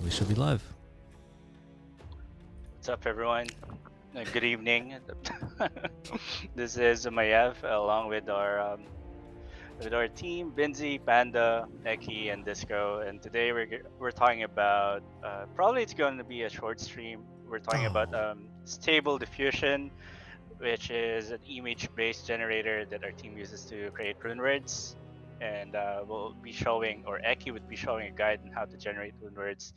we should be live. What's up, everyone? Good evening. This is Maiev, along with our team, Binzy, Panda, Eki, and Disco. And today we're talking about probably it's going to be a short stream. We're talking about stable diffusion, which is an image-based generator that our team uses to create rune words. And we'll be showing, or Eki would be showing a guide on how to generate rune words.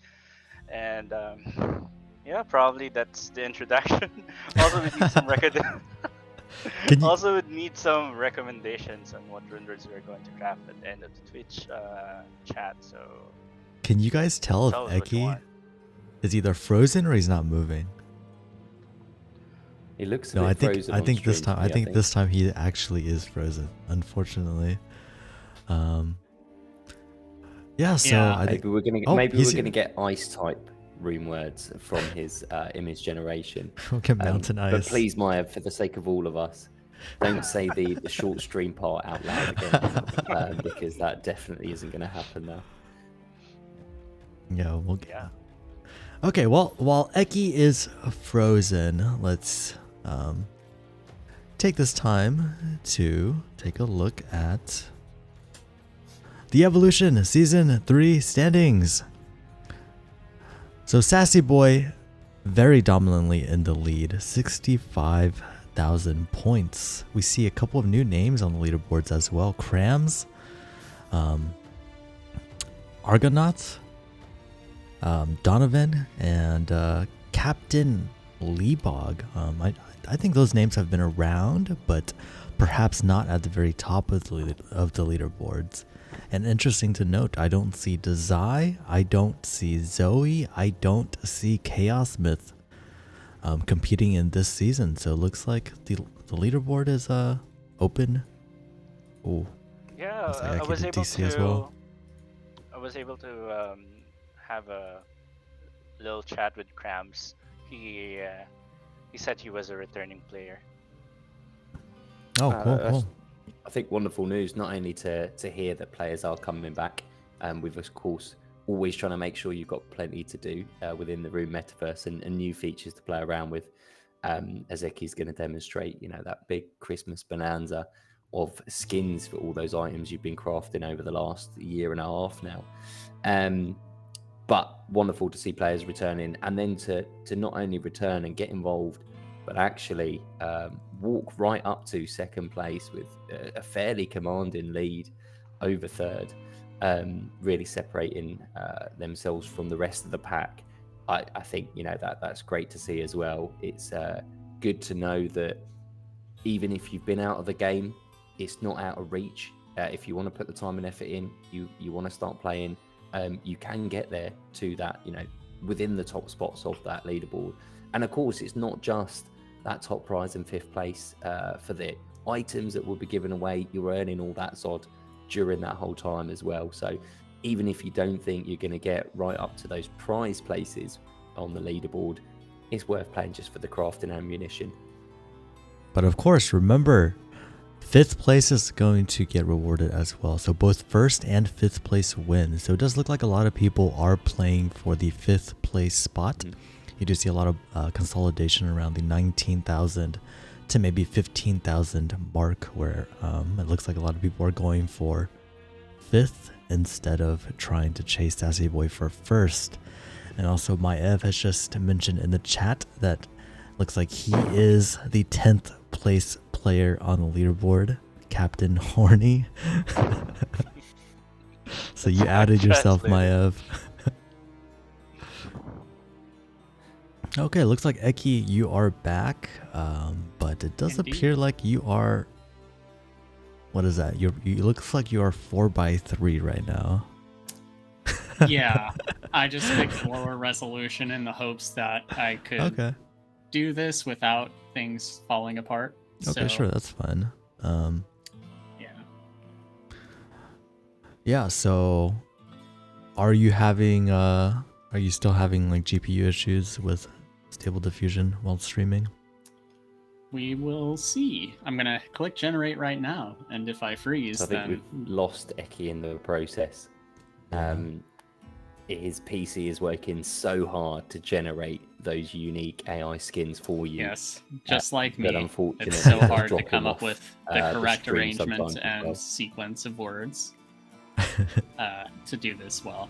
And yeah, probably that's the introduction. Also, we need some Also, would need some recommendations on what rune words we're going to craft at the end of the Twitch chat. So, can you guys tell if Eki is either frozen or he's not moving? He looks a bit frozen. I think this time he actually is frozen. Unfortunately. Yeah. So I think we're gonna get ice type rune words from his image generation. We'll get mountain ice. But please, Maiev, for the sake of all of us, don't say the short stream part out loud again, because that definitely isn't going to happen now. Yeah. Okay. Well, while Eki is frozen, let's take this time to take a look at the Evolution Season 3 standings. So Sassy Boy very dominantly in the lead, 65,000 points. We see a couple of new names on the leaderboards as well. Crams, Argonaut, Donovan, and Captain Leebog. I think those names have been around, but perhaps not at the very top of the leaderboards. And interesting to note, I don't see Dezai, I don't see Zoe, I don't see Chaos Myth competing in this season. So it looks like the leaderboard is open. Oh, yeah, I was able to have a little chat with Crams. He said he was a returning player. Oh, cool. I think wonderful news, not only to hear that players are coming back, with of course always trying to make sure you've got plenty to do within the Rune metaverse and new features to play around with, as Eki's going to demonstrate, that big Christmas bonanza of skins for all those items you've been crafting over the last year and a half now. But wonderful to see players returning, and then to not only return and get involved, but actually walk right up to second place with a fairly commanding lead over third, really separating themselves from the rest of the pack. I think that's great to see as well. It's good to know that even if you've been out of the game, it's not out of reach. If you want to put the time and effort in, you want to start playing, you can get there to that, within the top spots of that leaderboard. And of course, it's not just that top prize in fifth place for the items that will be given away. You're earning all that Zod during that whole time as well. So even if you don't think you're going to get right up to those prize places on the leaderboard, it's worth playing just for the crafting ammunition. But of course, remember, fifth place is going to get rewarded as well. So both first and fifth place win. So it does look like a lot of people are playing for the fifth place spot. Mm-hmm. You do see a lot of consolidation around the 19,000 to maybe 15,000 mark, where it looks like a lot of people are going for fifth instead of trying to chase Sassy Boy for first. And also Maiev has just mentioned in the chat that looks like he is the 10th place player on the leaderboard, Captain Horny. So you added yourself, Maiev. Okay, looks like Eki, you are back, but it does appear like you are. What is that? You looks like you are 4x3 right now. Yeah, I just picked lower resolution in the hopes that I could do this without things falling apart. Okay, sure, that's fine. Yeah. Yeah. So, are you still having like GPU issues with Stable Diffusion while streaming? We will see. I'm gonna click generate right now, and if I freeze, so I think we've lost Eki in the process. his PC is working so hard to generate those unique AI skins for you. Yes, just like But me. unfortunately, It's so it does hard to drop come him up off, with the correct stream arrangement sometimes as and well. sequence of words to do this well.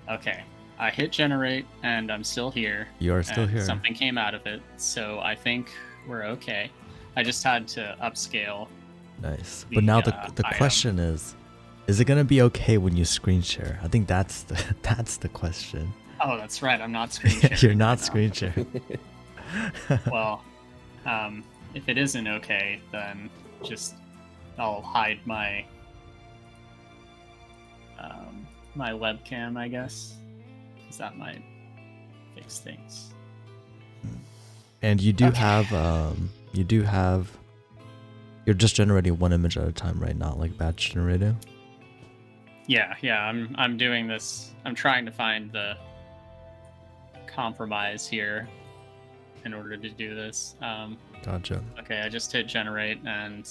Okay, I hit generate and I'm still here. You are still and here. Something came out of it, so I think we're okay. I just had to upscale. Nice. But now the question is it gonna be okay when you screen share? I think that's the question. Oh, that's right. I'm not screen sharing. You're not screen sharing. Well, if it isn't okay, then just I'll hide my my webcam, I guess, because that might fix things. And you do have you're just generating one image at a time, right? Not like batch generating. Yeah. I'm doing this. I'm trying to find the compromise here in order to do this. Gotcha. Okay, I just hit generate, and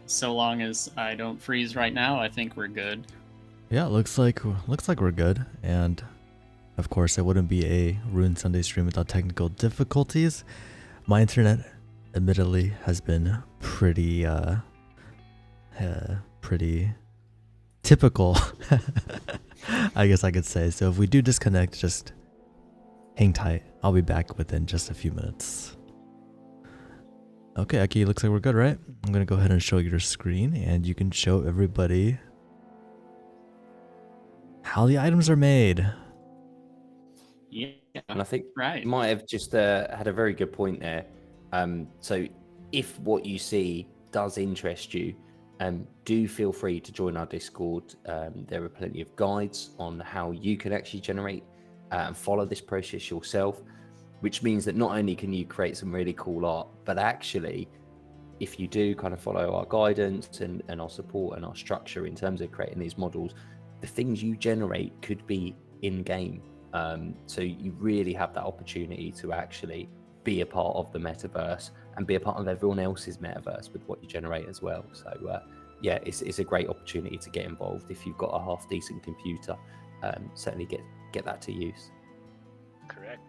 so long as I don't freeze right now, I think we're good. Yeah, looks like we're good. And of course, it wouldn't be a Rune Sunday stream without technical difficulties. My internet, admittedly, has been pretty typical, I guess I could say. So if we do disconnect, just hang tight. I'll be back within just a few minutes. Okay, Eki, looks like we're good, right? I'm gonna go ahead and show your screen, and you can show everybody how the items are made. Yeah, and I think right. Maiev just had a very good point there. So if what you see does interest you, do feel free to join our Discord. There are plenty of guides on how you can actually generate and follow this process yourself, which means that not only can you create some really cool art, but actually, if you do kind of follow our guidance and our support and our structure in terms of creating these models, the things you generate could be in-game. So you really have that opportunity to actually be a part of the metaverse and be a part of everyone else's metaverse with what you generate as well. So yeah, it's a great opportunity to get involved. If you've got a half decent computer, certainly get that to use. Correct.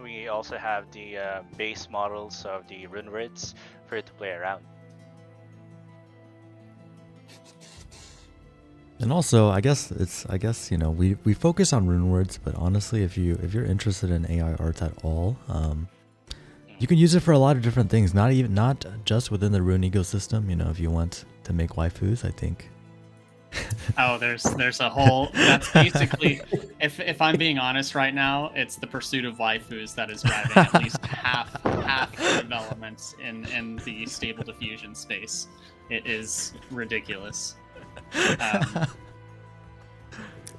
We also have the base models of the rune words for you to play around. And also, I guess you know, we focus on rune words, but honestly, if you're interested in AI art at all, you can use it for a lot of different things. Not just within the rune ecosystem. You know, if you want to make waifus, I think. Oh, there's a whole. That's basically, if I'm being honest right now, it's the pursuit of waifus that is driving at least half the development in the stable diffusion space. It is ridiculous.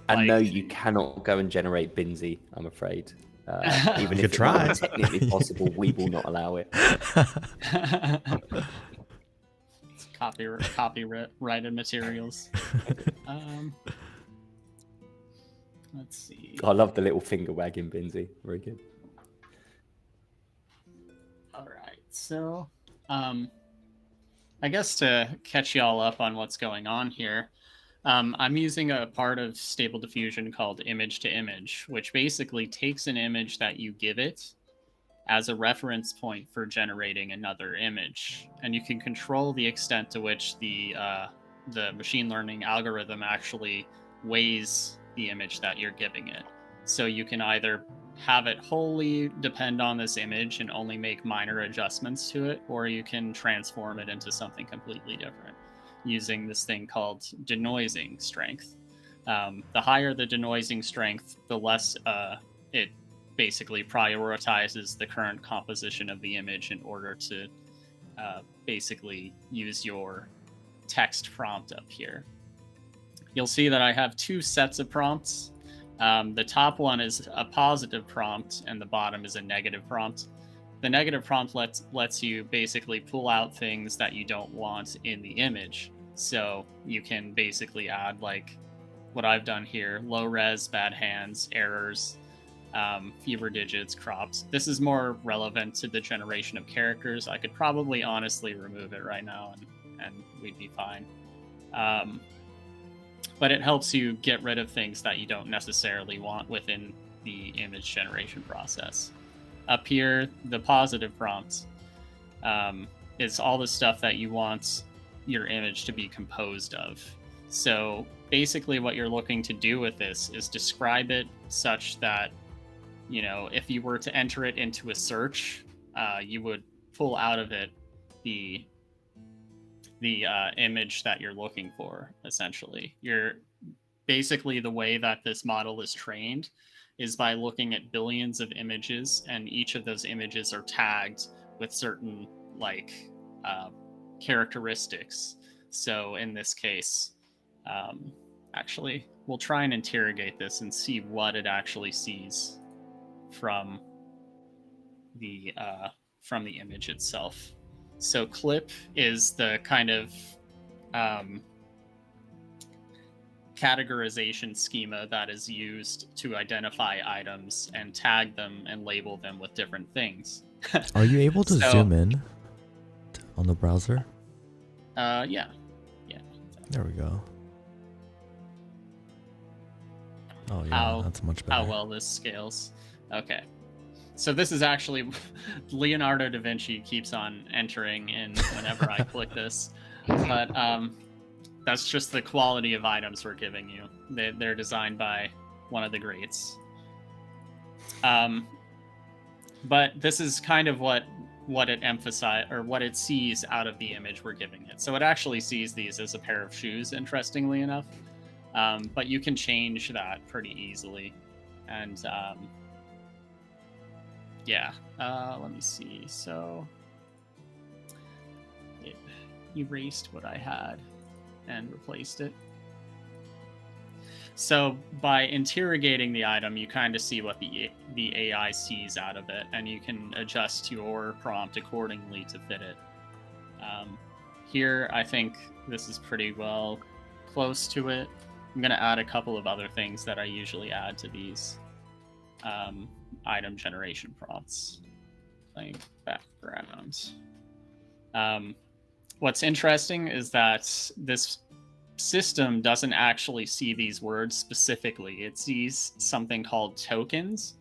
And no, you cannot go and generate Binzy, I'm afraid. Even You if could try. it were technically possible, we will not allow it. It's copyrighted materials. Let's see. I love the little finger wagging Binzy. Very good. All right, so I guess to catch y'all up on what's going on here, I'm using a part of Stable Diffusion called Image to Image, which basically takes an image that you give it as a reference point for generating another image, and you can control the extent to which the machine learning algorithm actually weighs the image that you're giving it. So you can either have it wholly depend on this image and only make minor adjustments to it, or you can transform it into something completely different using this thing called denoising strength. The higher the denoising strength, the less it basically prioritizes the current composition of the image in order to basically use your text prompt up here. You'll see that I have two sets of prompts. The top one is a positive prompt and the bottom is a negative prompt. The negative prompt lets you basically pull out things that you don't want in the image. So you can basically add, like what I've done here, low res, bad hands, errors, fewer digits, crops. This is more relevant to the generation of characters. I could probably honestly remove it right now and we'd be fine. but it helps you get rid of things that you don't necessarily want within the image generation process. Up here, the positive prompts is all the stuff that you want your image to be composed of. So basically what you're looking to do with this is describe it such that, you know, if you were to enter it into a search, you would pull out of it the image that you're looking for. Essentially, you're basically, the way that this model is trained is by looking at billions of images, and each of those images are tagged with certain like characteristics. So in this case, actually, we'll try and interrogate this and see what it actually sees from the image itself. So clip is the kind of categorization schema that is used to identify items and tag them and label them with different things. Are you able to So- zoom in on the browser? Yeah. There we go. Oh yeah, How- that's much better. How well this scales. Okay. So this is actually Leonardo da Vinci keeps on entering in whenever I click this. But that's just the quality of items we're giving you. They're designed by one of the greats. But this is kind of what it emphasizes, or what it sees out of the image we're giving it. So it actually sees these as a pair of shoes, interestingly enough. But you can change that pretty easily. And yeah, let me see. So it erased what I had and replaced it. So by interrogating the item, you kind of see what the AI sees out of it, and you can adjust your prompt accordingly to fit it. Here, I think this is pretty well close to it. I'm going to add a couple of other things that I usually add to these item generation prompts. Playing background. What's interesting is that this system doesn't actually see these words specifically. It sees something called tokens.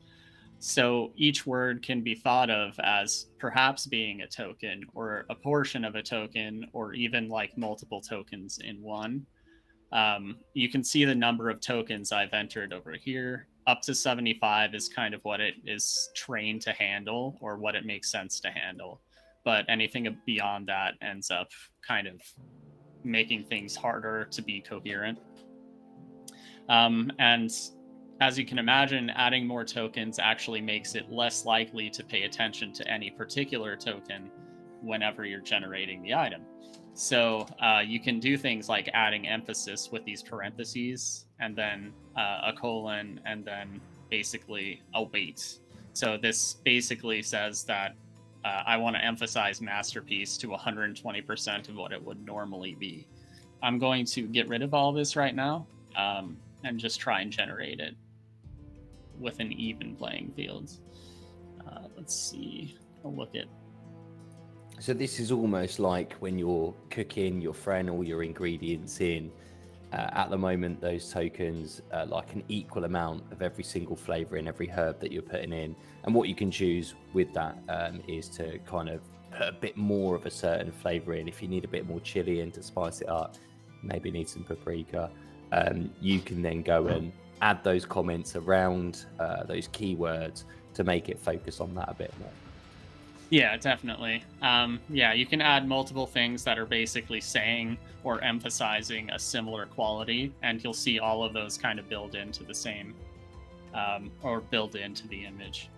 So each word can be thought of as perhaps being a token, or a portion of a token, or even like multiple tokens in one. You can see the number of tokens I've entered over here. Up to 75 is kind of what it is trained to handle, or what it makes sense to handle. But anything beyond that ends up kind of making things harder to be coherent. And as you can imagine, adding more tokens actually makes it less likely to pay attention to any particular token whenever you're generating the item. So you can do things like adding emphasis with these parentheses, and then a colon, and then basically a weight. So this basically says that I want to emphasize masterpiece to 120% of what it would normally be. I'm going to get rid of all this right now and just try and generate it with an even playing field. Let's see. I'll look at. So this is almost like when you're cooking, you're throwing all your ingredients in. At the moment, those tokens are like an equal amount of every single flavor and every herb that you're putting in. And what you can choose with that is to kind of put a bit more of a certain flavor in. If you need a bit more chili in to spice it up, maybe need some paprika, you can then go and add those comments around those keywords to make it focus on that a bit more. Yeah, definitely. Yeah, you can add multiple things that are basically saying or emphasizing a similar quality, and you'll see all of those kind of build into the same, or build into the image.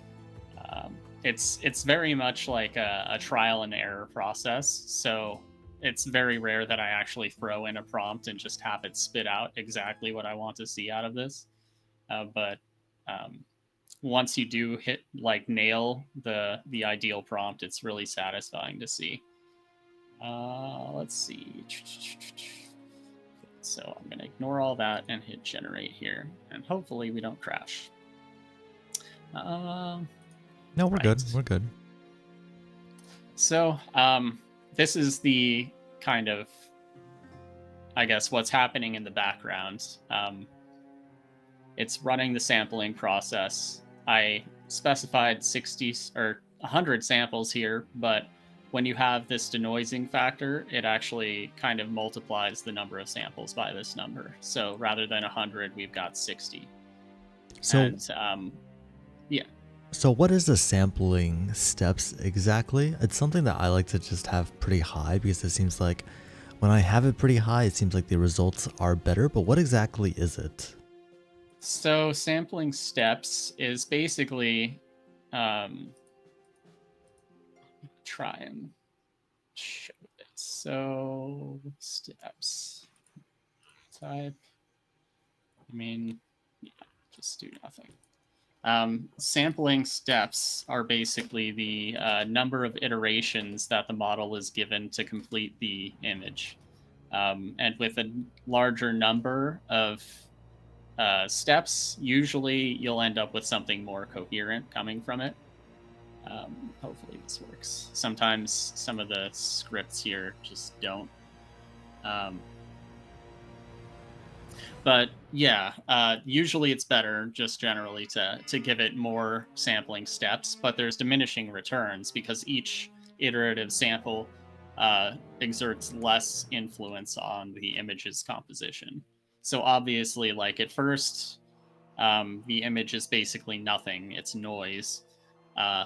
It's very much like a trial and error process. So it's very rare that I actually throw in a prompt and just have it spit out exactly what I want to see out of this. But once you do nail the ideal prompt, it's really satisfying to see. Let's see. So I'm going to ignore all that and hit generate here, and hopefully we don't crash. No, we're good. We're good. So this is the kind of I guess, what's happening in the background. It's running the sampling process. I specified 60 or 100 samples here, but when you have this denoising factor, it actually kind of multiplies the number of samples by this number. So rather than 100, we've got 60. So, And yeah. so what is the sampling steps exactly? It's something that I like to just have pretty high because it seems like when I have it pretty high, it seems like the results are better. But what exactly is it? So sampling steps is basically try and show it. So steps type. I mean, yeah, just do nothing. Sampling steps are basically the number of iterations that the model is given to complete the image. And with a larger number of steps, usually you'll end up with something more coherent coming from it. Hopefully this works. Sometimes some of the scripts here just don't. But yeah, usually it's better just generally to give it more sampling steps, but there's diminishing returns because each iterative sample exerts less influence on the image's composition. So obviously, like at first, the image is basically nothing, it's noise.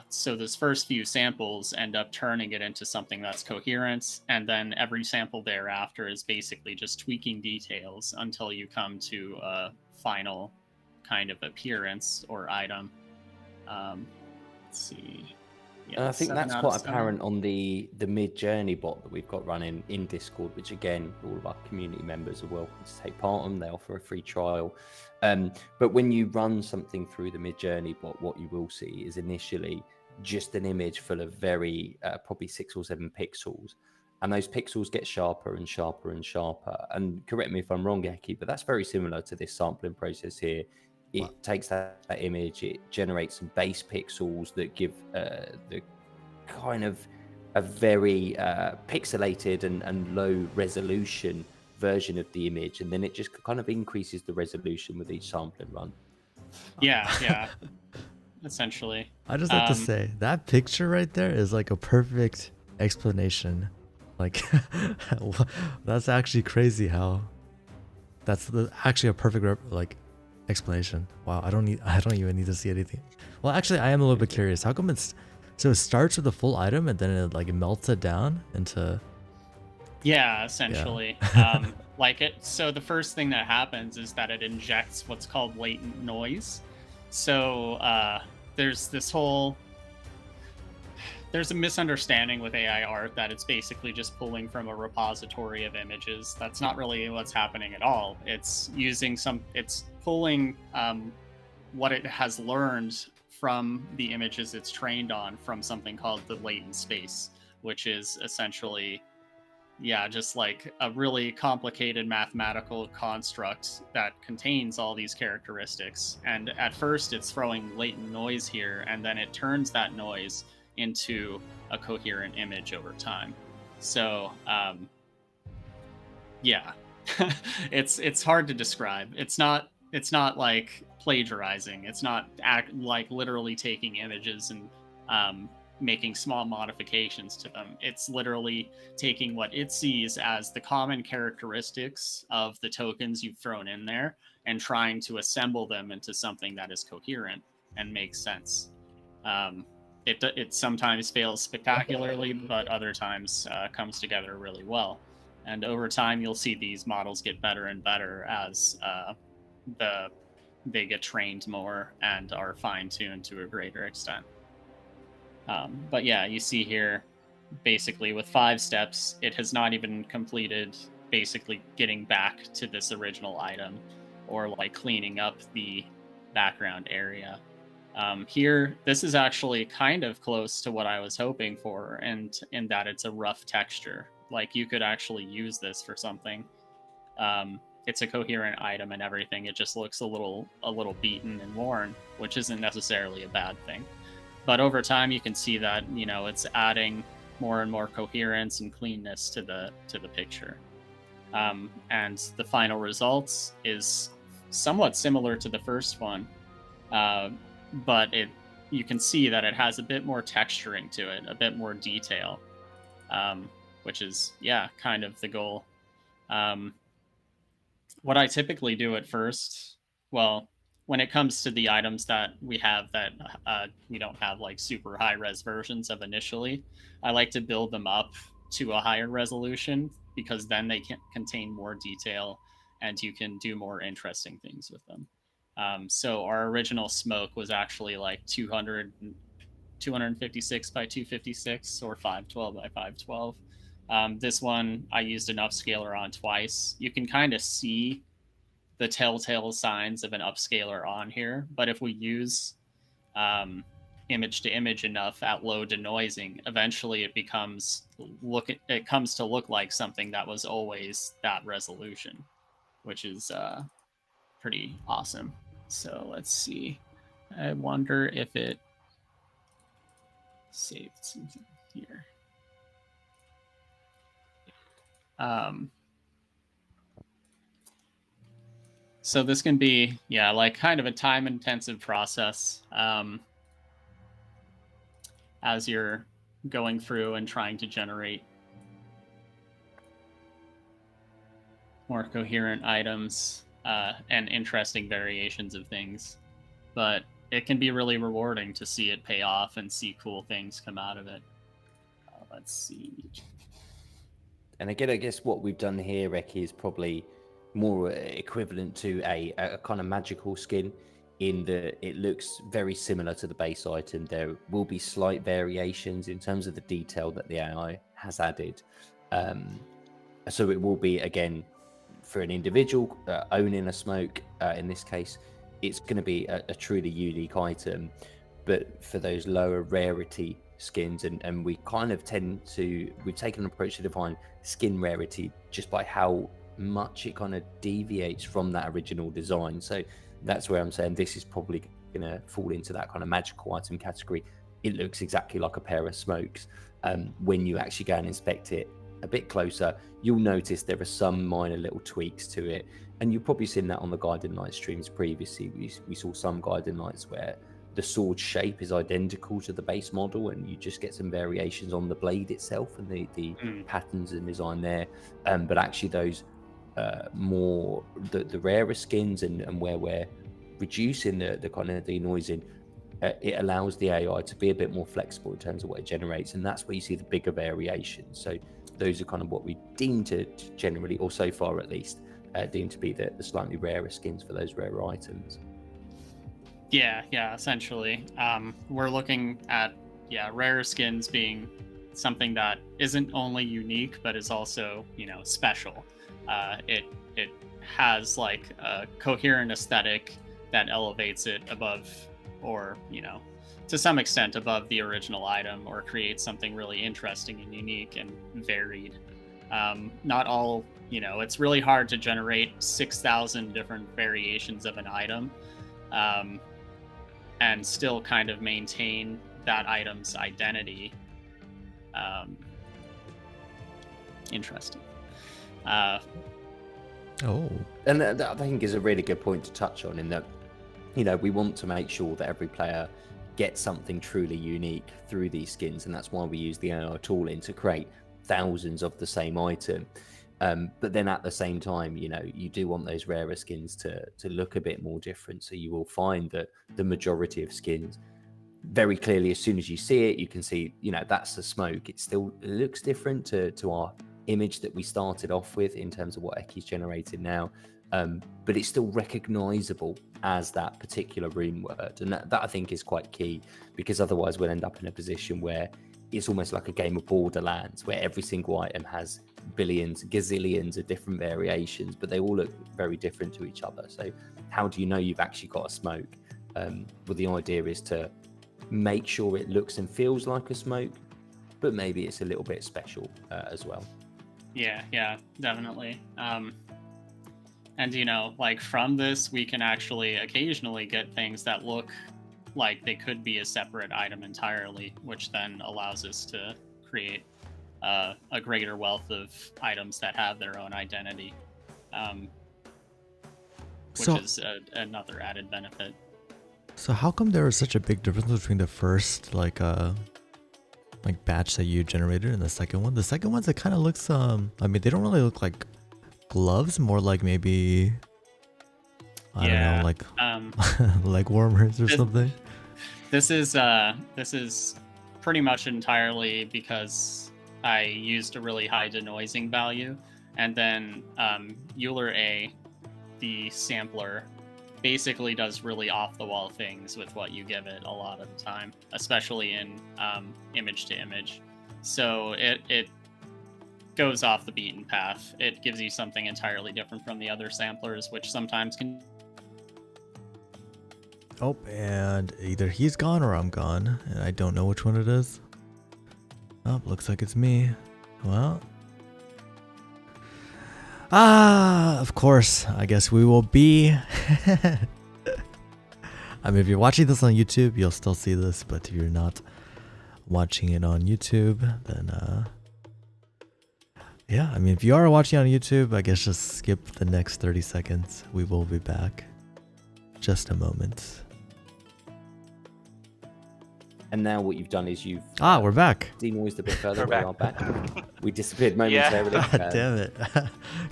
So those first few samples end up turning it into something that's coherent, and then every sample thereafter is basically just tweaking details until you come to a final kind of appearance or item. Let's see. Yeah, And I think 7 that's out quite of 7. apparent on the Mid-Journey bot that we've got running in Discord, which again, all of our community members are welcome to take part on. They offer a free trial. But when you run something through the Mid-Journey bot, what you will see is initially just an image full of very, probably 6 or 7 pixels. And those pixels get sharper and sharper and sharper. And correct me if I'm wrong, Eki, but that's very similar to this sampling process here. It takes that image, it generates some base pixels that give the kind of a very pixelated and low resolution version of the image, and then it just kind of increases the resolution with each sampling run. Yeah, essentially. I just like to say that picture right there is like a perfect explanation. Like that's actually crazy how that's actually a perfect explanation. Wow, I don't even need to see anything. Well, actually, I am a little bit curious. How come it starts with a full item and then it like melts it down into? Yeah, essentially. So the first thing that happens is that it injects what's called latent noise. So there's a misunderstanding with AI art that it's basically just pulling from a repository of images. That's not really what's happening at all. It's pulling what it has learned from the images it's trained on from something called the latent space, which is essentially, just like a really complicated mathematical construct that contains all these characteristics. And at first it's throwing latent noise here, and then it turns that noise into a coherent image over time. So it's hard to describe. It's not like plagiarizing. It's not like literally taking images and making small modifications to them. It's literally taking what it sees as the common characteristics of the tokens you've thrown in there and trying to assemble them into something that is coherent and makes sense. It sometimes fails spectacularly, but other times comes together really well. And over time, you'll see these models get better and better as they get trained more and are fine-tuned to a greater extent. But yeah, you see here, basically with 5 steps, it has not even completed basically getting back to this original item or like cleaning up the background area. Here, this is actually kind of close to what I was hoping for, and in that it's a rough texture. Like you could actually use this for something. It's a coherent item and everything. It just looks a little beaten and worn, which isn't necessarily a bad thing. But over time, you can see that it's adding more and more coherence and cleanness to the picture. And the final results is somewhat similar to the first one, but you can see that it has a bit more texturing to it, a bit more detail, which is, kind of the goal. What I typically do at first, well, when it comes to the items that we have that we don't have like super high res versions of initially, I like to build them up to a higher resolution because then they can contain more detail and you can do more interesting things with them. So our original smoke was actually like 256 by 256 or 512 by 512. This one I used an upscaler on twice. You can kind of see the telltale signs of an upscaler on here, but if we use image to image enough at low denoising, eventually it comes to look like something that was always that resolution, which is pretty awesome. So let's see. I wonder if it saved something here. So this can be, like kind of a time-intensive process as you're going through and trying to generate more coherent items and interesting variations of things. But it can be really rewarding to see it pay off and see cool things come out of it. Let's see. And again, I guess what we've done here, Reki, is probably more equivalent to a kind of magical skin in that it looks very similar to the base item. There will be slight variations in terms of the detail that the AI has added. So it will be, again, for an individual owning a smoke, in this case, it's going to be a truly unique item. But for those lower rarity skins, and we kind of we've taken an approach to define skin rarity just by how much it kind of deviates from that original design. So that's where I'm saying this is probably going to fall into that kind of magical item category. It looks exactly like a pair of smokes. When you actually go and inspect it a bit closer, you'll notice there are some minor little tweaks to it, and you've probably seen that on the Guiding Light streams previously. We saw some Guiding Lights where the sword shape is identical to the base model, and you just get some variations on the blade itself and the patterns and design there. But actually those more the rarer skins and where we're reducing the kind of denoising, it allows the AI to be a bit more flexible in terms of what it generates, and that's where you see the bigger variations. So those are kind of what we deem to generally, or so far at least, deem to be the slightly rarer skins for those rarer items. Yeah, essentially. We're looking at, rare skins being something that isn't only unique, but is also, special. It has like a coherent aesthetic that elevates it above, or, to some extent above the original item, or creates something really interesting and unique and varied. Not all, it's really hard to generate 6,000 different variations of an item. And still kind of maintain that item's identity. Interesting. And that I think is a really good point to touch on, in that, we want to make sure that every player gets something truly unique through these skins, and that's why we use the AI tooling to create thousands of the same item. But then at the same time, you do want those rarer skins to look a bit more different. So you will find that the majority of skins, very clearly, as soon as you see it, you can see, that's a smoke. It still looks different to our image that we started off with in terms of what Ekke's generated now. But it's still recognizable as that particular rune word. And that I think is quite key, because otherwise we'll end up in a position where it's almost like a game of Borderlands, where every single item has billions, gazillions of different variations, but they all look very different to each other. So how do you know you've actually got a smoke? Well, the idea is to make sure it looks and feels like a smoke, but maybe it's a little bit special as well. Yeah, definitely. And like from this, we can actually occasionally get things that look like they could be a separate item entirely, which then allows us to create a greater wealth of items that have their own identity, which So- is another added benefit. So how come there was such a big difference between the first like batch that you generated and the second one? The second ones, it kind of looks I mean, they don't really look like gloves, more like maybe I don't know, like leg warmers or something. This is pretty much entirely because I used a really high denoising value, and then Euler A, the sampler, basically does really off-the-wall things with what you give it a lot of the time, especially in image to image. So it goes off the beaten path. It gives you something entirely different from the other samplers, which sometimes can. Oh, and either he's gone or I'm gone, and I don't know which one it is. Oh, looks like it's me. Well. Of course, I guess we will be. I mean, if you're watching this on YouTube, you'll still see this, but if you're not watching it on YouTube, then, yeah, I mean, if you are watching on YouTube, I guess just skip the next 30 seconds. We will be back. Just a moment. And now what you've done is you've We're back. denoised a bit further. We're We are back. We disappeared momentarily. God damn it.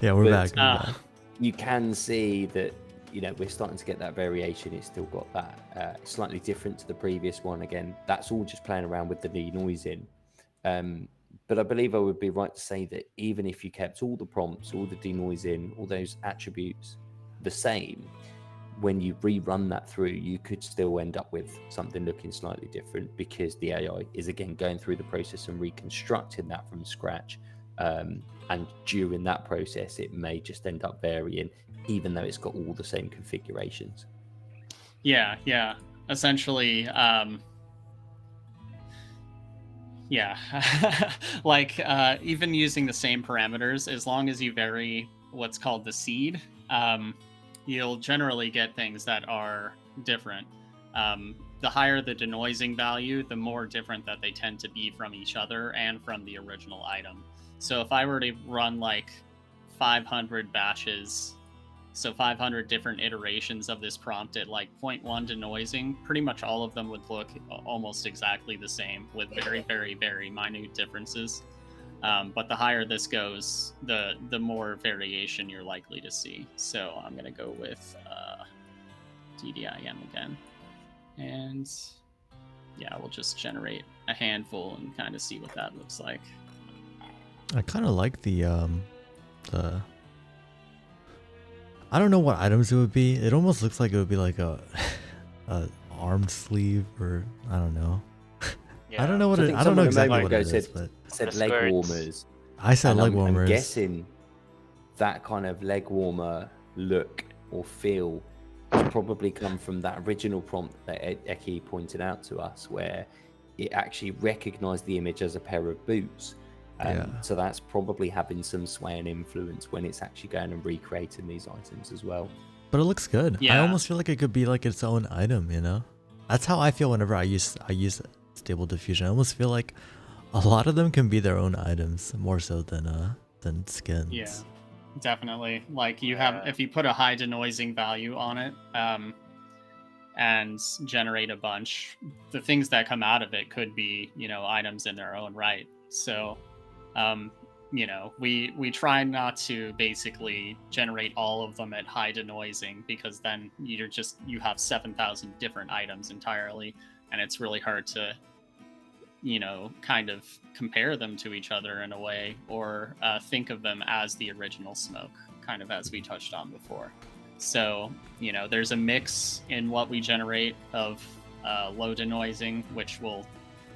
Yeah, we're but, back. We're back. You can see that, you know, we're starting to get that variation. It's still got that slightly different to the previous one. Again, that's all just playing around with the denoising. But I believe I would be right to say that even if you kept all the prompts, all the denoising, all those attributes the same, when you rerun that through, you could still end up with something looking slightly different because the AI is again going through the process and reconstructing that from scratch. And during that process, it may just end up varying, even though it's got all the same configurations. Yeah. Essentially, yeah. Like, even using the same parameters, as long as you vary what's called the seed, you'll generally get things that are different. The higher the denoising value, the more different that they tend to be from each other and from the original item. So if I were to run like 500 batches, so 500 different iterations of this prompt at like 0.1 denoising, pretty much all of them would look almost exactly the same with very, very, very minute differences. But the higher this goes, the more variation you're likely to see. So I'm going to go with DDIM again. And yeah, we'll just generate a handful and kind of see what that looks like. I kind of like the I don't know what items it would be. It almost looks like it would be like a arm sleeve, or I don't know. Yeah. I don't know what So I it, think I don't know someone a exactly moment what ago it is, but said The leg skirts. warmers. I said And leg I'm warmers. guessing that kind of leg warmer look or feel has probably come from that original prompt that Eki pointed out to us, where it actually recognized the image as a pair of boots. Yeah. So that's probably having some sway and influence when it's actually going and recreating these items as well. But it looks good. I Yeah. almost feel like it could be like its own item, you know? That's how I feel whenever I use Stable Diffusion. I almost feel like a lot of them can be their own items more so than skins. Yeah, definitely. Like you have, if you put a high denoising value on it, and generate a bunch, the things that come out of it could be, you know, items in their own right. So, you know, we try not to basically generate all of them at high denoising, because then you have 7,000 different items entirely, and it's really hard to, you know, kind of compare them to each other in a way, or think of them as the original smoke, kind of as we touched on before. So, you know, there's a mix in what we generate of low denoising, which will,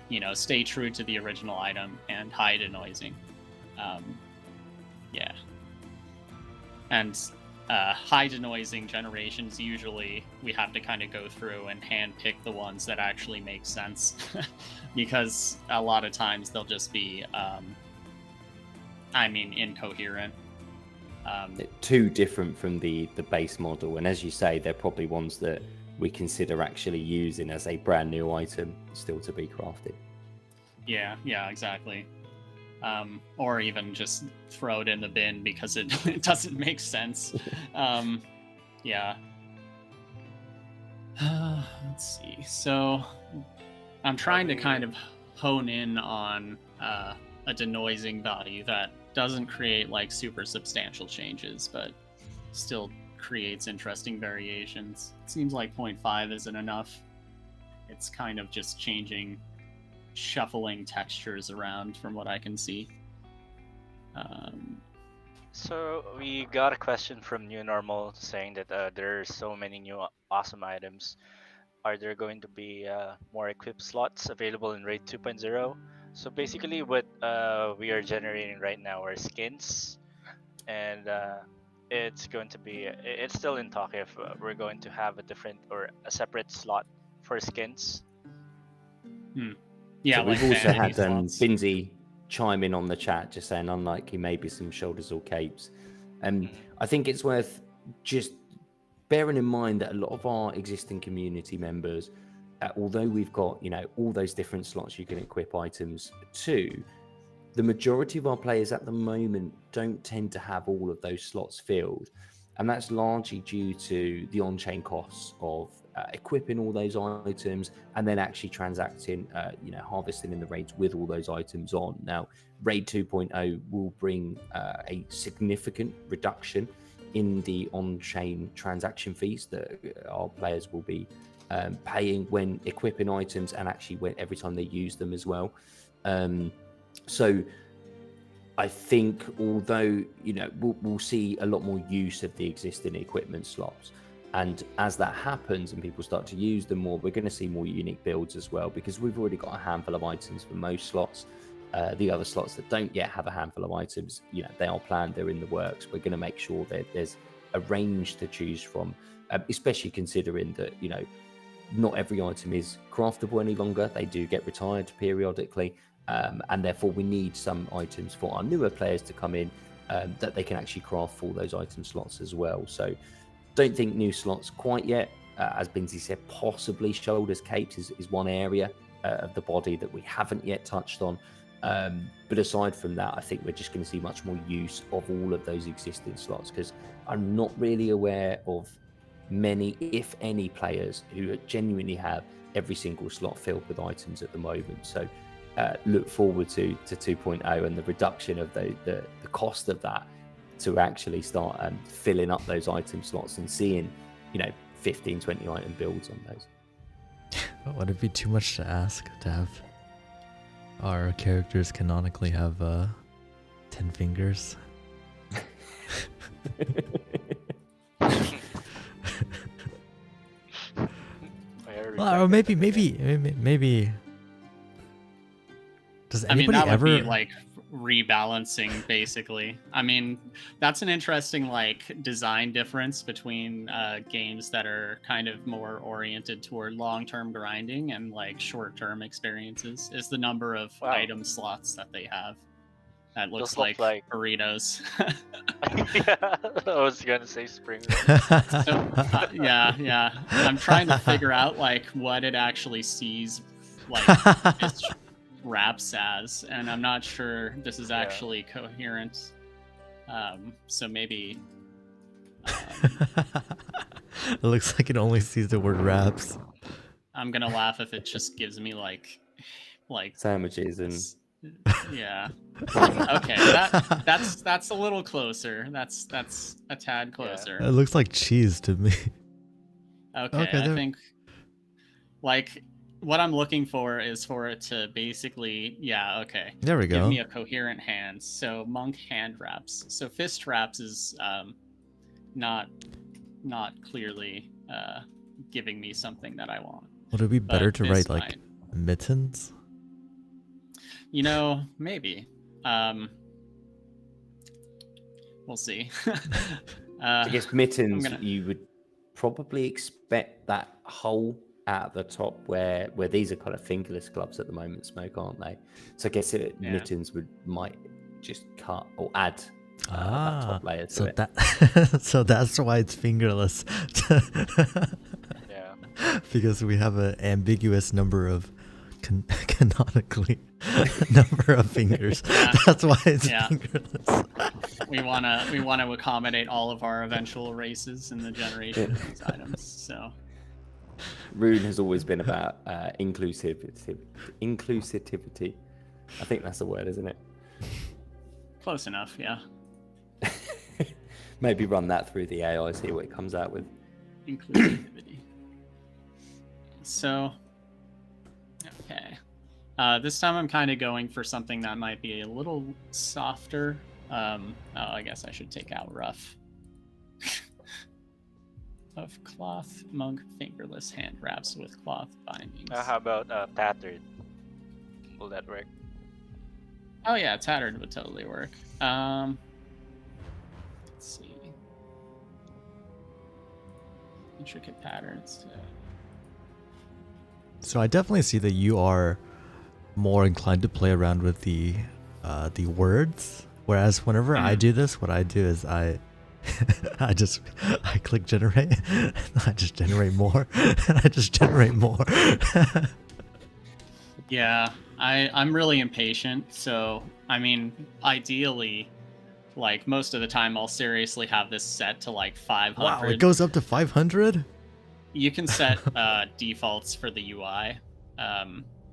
you know, stay true to the original item, and high denoising. Yeah. And high denoising generations, usually we have to kind of go through and hand pick the ones that actually make sense, because a lot of times they'll just be, incoherent. They're too different from the base model, and as you say, they're probably ones that we consider actually using as a brand new item still to be crafted. Yeah, exactly. or even just throw it in the bin because it doesn't make sense. Yeah. Let's see. So I'm trying to kind of hone in on a denoising value that doesn't create like super substantial changes, but still creates interesting variations. It seems like 0.5 isn't enough. It's kind of just shuffling textures around from what I can see. So we got a question from New Normal saying that there are so many new awesome items. Are there going to be more equipped slots available in Raid 2.0? So basically what we are generating right now are skins, and it's going to be, it's still in talk if we're going to have a different or a separate slot for skins. Yeah, so we've like also vanity had slots. Binzy chime in on the chat, just saying unlikely maybe some shoulders or capes. I think it's worth just bearing in mind that a lot of our existing community members, although we've got all those different slots you can equip items to, the majority of our players at the moment don't tend to have all of those slots filled, and that's largely due to the on-chain costs of equipping all those items and then actually transacting, harvesting in the raids with all those items on. Now, Raid 2.0 will bring a significant reduction in the on-chain transaction fees that our players will be paying when equipping items, and actually every time they use them as well. So I think although we'll see a lot more use of the existing equipment slots, and as that happens and people start to use them more, we're going to see more unique builds as well, because we've already got a handful of items for most slots. The other slots that don't yet have a handful of items, they are planned, they're in the works. We're going to make sure that there's a range to choose from, especially considering that not every item is craftable any longer. They do get retired periodically, and therefore we need some items for our newer players to come in that they can actually craft for those item slots as well. So don't think new slots quite yet. As Binzy said, possibly shoulders, capes is one area of the body that we haven't yet touched on. But aside from that, I think we're just going to see much more use of all of those existing slots, because I'm not really aware of many, if any, players who genuinely have every single slot filled with items at the moment. So look forward to 2.0 and the reduction of the cost of that, to actually start filling up those item slots and seeing 15, 20 item builds on those. Would it be too much to ask to have our characters canonically have 10 fingers? Well, or maybe. Does anybody that ever would be like rebalancing, basically. I mean, that's an interesting design difference between games that are kind of more oriented toward long-term grinding and short-term experiences, is the number of item slots that they have. That looks like burritos. Yeah, I was gonna say spring. So, yeah. I'm trying to figure out what it actually sees its wraps as, and I'm not sure this is actually coherent. So maybe. It looks like it only sees the word wraps. I'm gonna laugh if it just gives me like sandwiches and. Yeah. Okay, that's a little closer. That's a tad closer. It looks like cheese to me. Okay, I think what I'm looking for is for it to basically, there we go, give me a coherent hand. So monk hand wraps. So fist wraps is not clearly giving me something that I want. Would it be better to write mittens? Maybe. We'll see. I guess mittens, you would probably expect that hole at the top where these are kind of fingerless gloves at the moment, Smoke, aren't they? So I guess mittens might just cut or add that top layer to it. So that's why it's fingerless. Yeah. Because we have an ambiguous number of canonically number of fingers. Yeah. That's why it's Yeah. fingerless. We wanna accommodate all of our eventual races in the generation of these items. So Rune has always been about inclusivity. I think that's the word, isn't it? close enough, yeah. Maybe run that through the AI, see what it comes out with. Inclusivity. So, okay. This time I'm kind of going for something that might be a little softer. I guess I should take out rough. Of cloth monk fingerless hand wraps with cloth bindings. How about tattered? Will that work? Oh yeah, tattered would totally work. Let's see. Intricate patterns. So I definitely see that you are more inclined to play around with the words, whereas whenever I do this, what I do is I click generate, and I just generate more, and I just generate more. Yeah, I'm really impatient, so I mean, ideally, like most of the time, I'll seriously have this set to like 500. Wow, it goes up to 500. You can set defaults for the UI.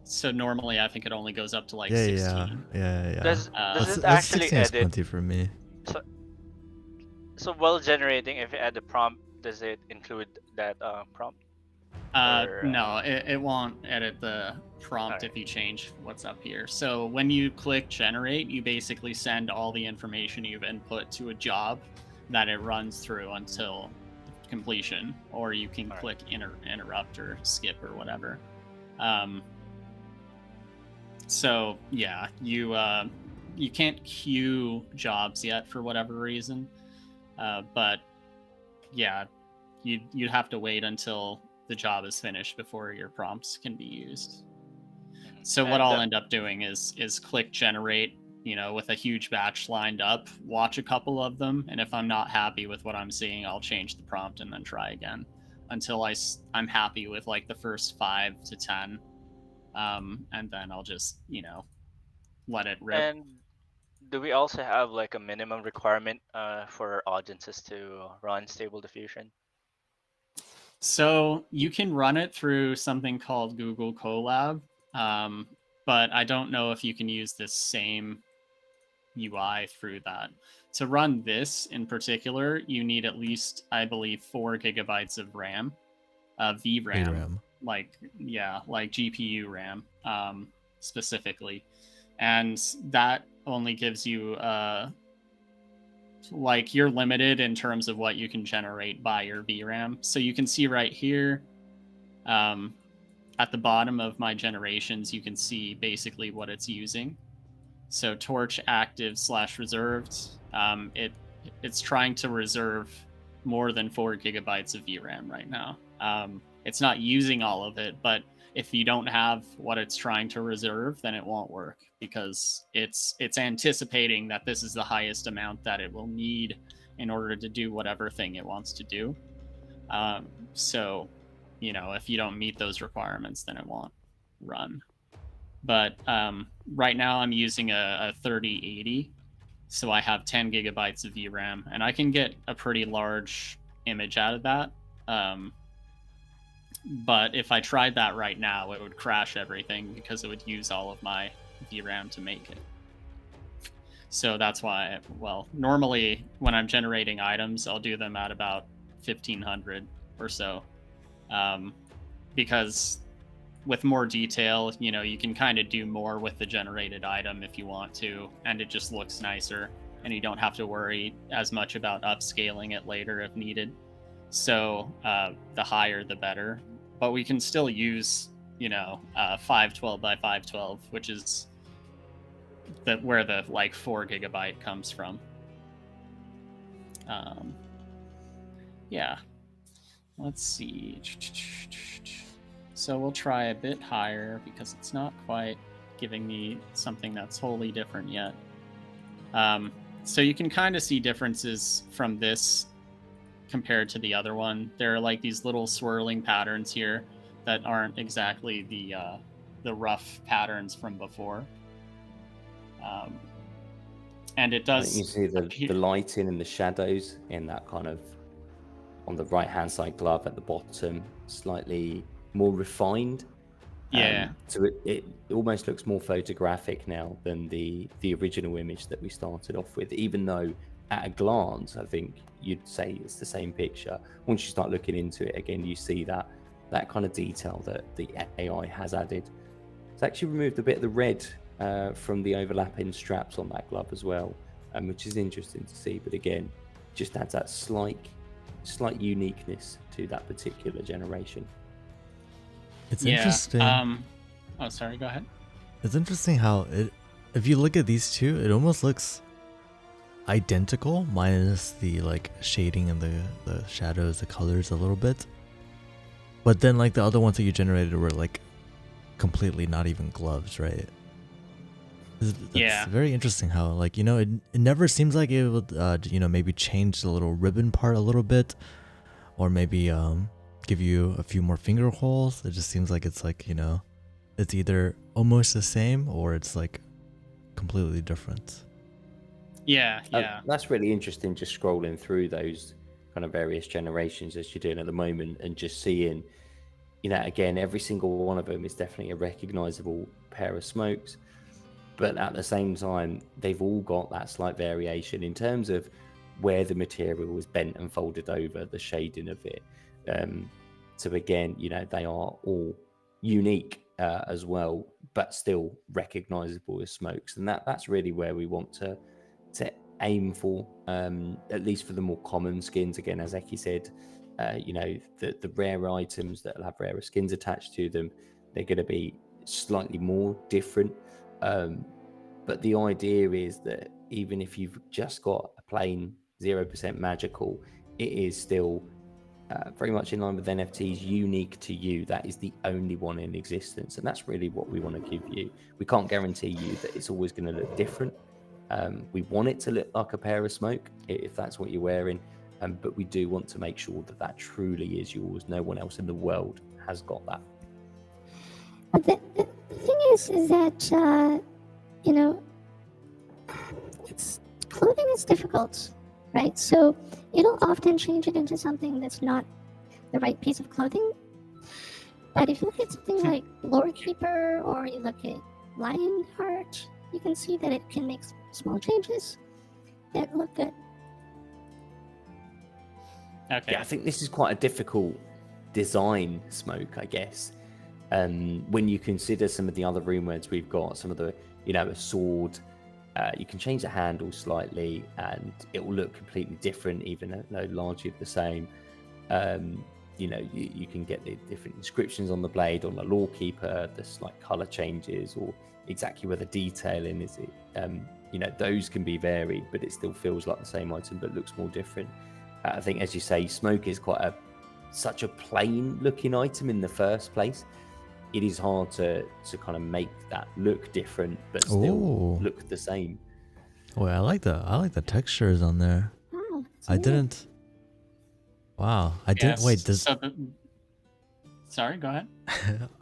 So normally, I think it only goes up to like 16. Yeah. Does That's it actually 16 is edit? plenty for me. So while generating, if you add the prompt, does it include that prompt? No, it won't edit the prompt Alright. if you change what's up here. So when you click generate, you basically send all the information you've input to a job that it runs through until completion, or you can click interrupt or skip or whatever. So yeah, you can't queue jobs yet for whatever reason, but yeah, you'd have to wait until the job is finished before your prompts can be used. So what I'll end up doing is click generate, with a huge batch lined up, watch a couple of them, and if I'm not happy with what I'm seeing, I'll change the prompt and then try again until I'm happy with like the first 5 to 10, and then I'll just let it rip. And do we also have like a minimum requirement for our audiences to run Stable Diffusion? So you can run it through something called Google Colab, but I don't know if you can use this same UI through that. To run this in particular, you need at least, I believe, 4 gigabytes of RAM, VRAM, like GPU RAM, specifically, and that only gives you you're limited in terms of what you can generate by your VRAM. So you can see right here, at the bottom of my generations, you can see basically what it's using. So torch active / reserved, it's trying to reserve more than 4 gigabytes of VRAM right now. It's not using all of it, but if you don't have what it's trying to reserve, then it won't work because it's anticipating that this is the highest amount that it will need in order to do whatever thing it wants to do. So, if you don't meet those requirements, then it won't run. But right now I'm using a 3080, so I have 10 gigabytes of VRAM, and I can get a pretty large image out of that. But if I tried that right now, it would crash everything because it would use all of my VRAM to make it. So that's why, normally when I'm generating items, I'll do them at about 1500 or so. Because with more detail, you can kind of do more with the generated item if you want to, and it just looks nicer, and you don't have to worry as much about upscaling it later if needed. So the higher, the better. But we can still use, 512 by 512, which is where the 4 gigabyte comes from. Yeah. Let's see. So we'll try a bit higher because it's not quite giving me something that's wholly different yet. So you can kind of see differences from this compared to the other one. There are these little swirling patterns here that aren't exactly the the rough patterns from before. And it does. You see the lighting and the shadows in that kind of on the right hand side glove at the bottom, slightly more refined. Yeah. So it almost looks more photographic now than the original image that we started off with, even though at a glance, I think you'd say it's the same picture. Once you start looking into it again, you see that kind of detail that the AI has added. It's actually removed a bit of the red from the overlapping straps on that glove as well, which is interesting to see. But again, just adds that slight uniqueness to that particular generation. It's interesting. Oh, sorry. Go ahead. It's interesting how if you look at these two, it almost looks identical, minus the like shading and the shadows, the colors a little bit. But then like the other ones that you generated were like completely not even gloves, right? It's very interesting how like, you know, it never seems like it would you know, maybe change the little ribbon part a little bit, or maybe give you a few more finger holes. It just seems like it's like, you know, it's either almost the same or it's like completely different. Yeah. That's really interesting, just scrolling through those kind of various generations as you're doing at the moment and just seeing, you know, again, every single one of them is definitely a recognizable pair of smokes. But at the same time, they've all got that slight variation in terms of where the material was bent and folded over, the shading of it. So again, you know, they are all unique as well, but still recognizable as smokes. And that's really where we want to aim for, at least for the more common skins. Again, as Eki said, you know, the rare items that will have rarer skins attached to them, they're going to be slightly more different. But the idea is that even if you've just got a plain 0% magical, it is still very much in line with NFTs, unique to you. That is the only one in existence. And that's really what we want to give you. We can't guarantee you that it's always going to look different. We want it to look like a pair of smoke, if that's what you're wearing. But we do want to make sure that that truly is yours. No one else in the world has got that. But the thing is that, you know, clothing is difficult, right? So it'll often change it into something that's not the right piece of clothing. But if you look at something like Lore Keeper or you look at Lionheart, you can see that it can make small changes that look good. Okay. Yeah, I think this is quite a difficult design smoke, I guess. When you consider some of the other rune words we've got, some of the, you know, a sword, you can change the handle slightly and it will look completely different, even though largely the same. You know, you can get the different inscriptions on the blade, on the Lore Keeper, the slight color changes, or exactly where the detailing is. You know, those can be varied, but it still feels like the same item, but looks more different. I think, as you say, smoke is quite such a plain looking item in the first place. It is hard to kind of make that look different, but still look the same. Oh, I like the textures on there. Oh, I didn't. Wow, I didn't. Wait, Sorry, go ahead.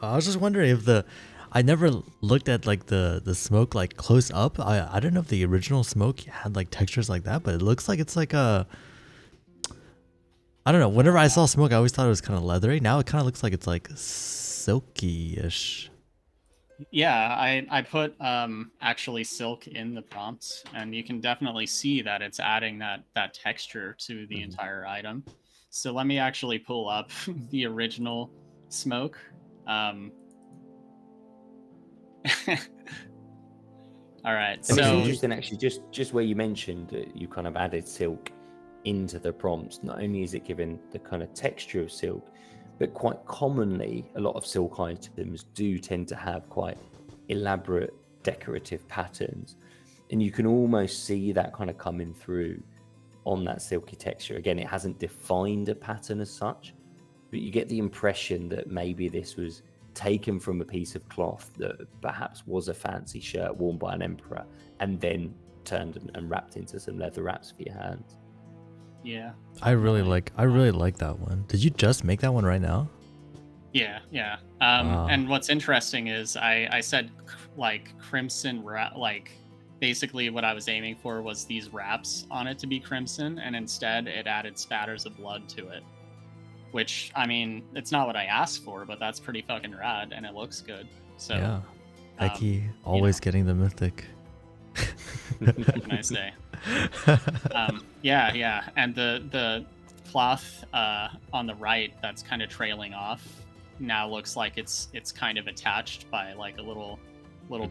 I was just wondering if I never looked at like the smoke like close up. I don't know if the original smoke had like textures like that, but it looks like it's like a. I don't know. Whenever I saw smoke, I always thought it was kind of leathery. Now it kind of looks like it's like silky-ish. Yeah, I put actually silk in the prompts, and you can definitely see that it's adding that texture to the entire item. So let me actually pull up the original smoke. All right, And so it's interesting, actually, just where you mentioned that you kind of added silk into the prompts. Not only is it given the kind of texture of silk, but quite commonly, a lot of silk items do tend to have quite elaborate decorative patterns. And you can almost see that kind of coming through on that silky texture. Again, it hasn't defined a pattern as such, but you get the impression that maybe this was taken from a piece of cloth that perhaps was a fancy shirt worn by an emperor and then turned and wrapped into some leather wraps for your hands. yeah, I really like that one. Did you just make that one right now? Yeah, yeah. Wow. And what's interesting is I said like crimson like basically what I was aiming for was these wraps on it to be crimson, and instead it added spatters of blood to it. Which, I mean, it's not what I asked for, but that's pretty fucking rad, and it looks good. So Yeah. Eki you always know. getting the mythic. What can I say? Yeah, and the cloth on the right that's kind of trailing off now looks like it's kind of attached by like a little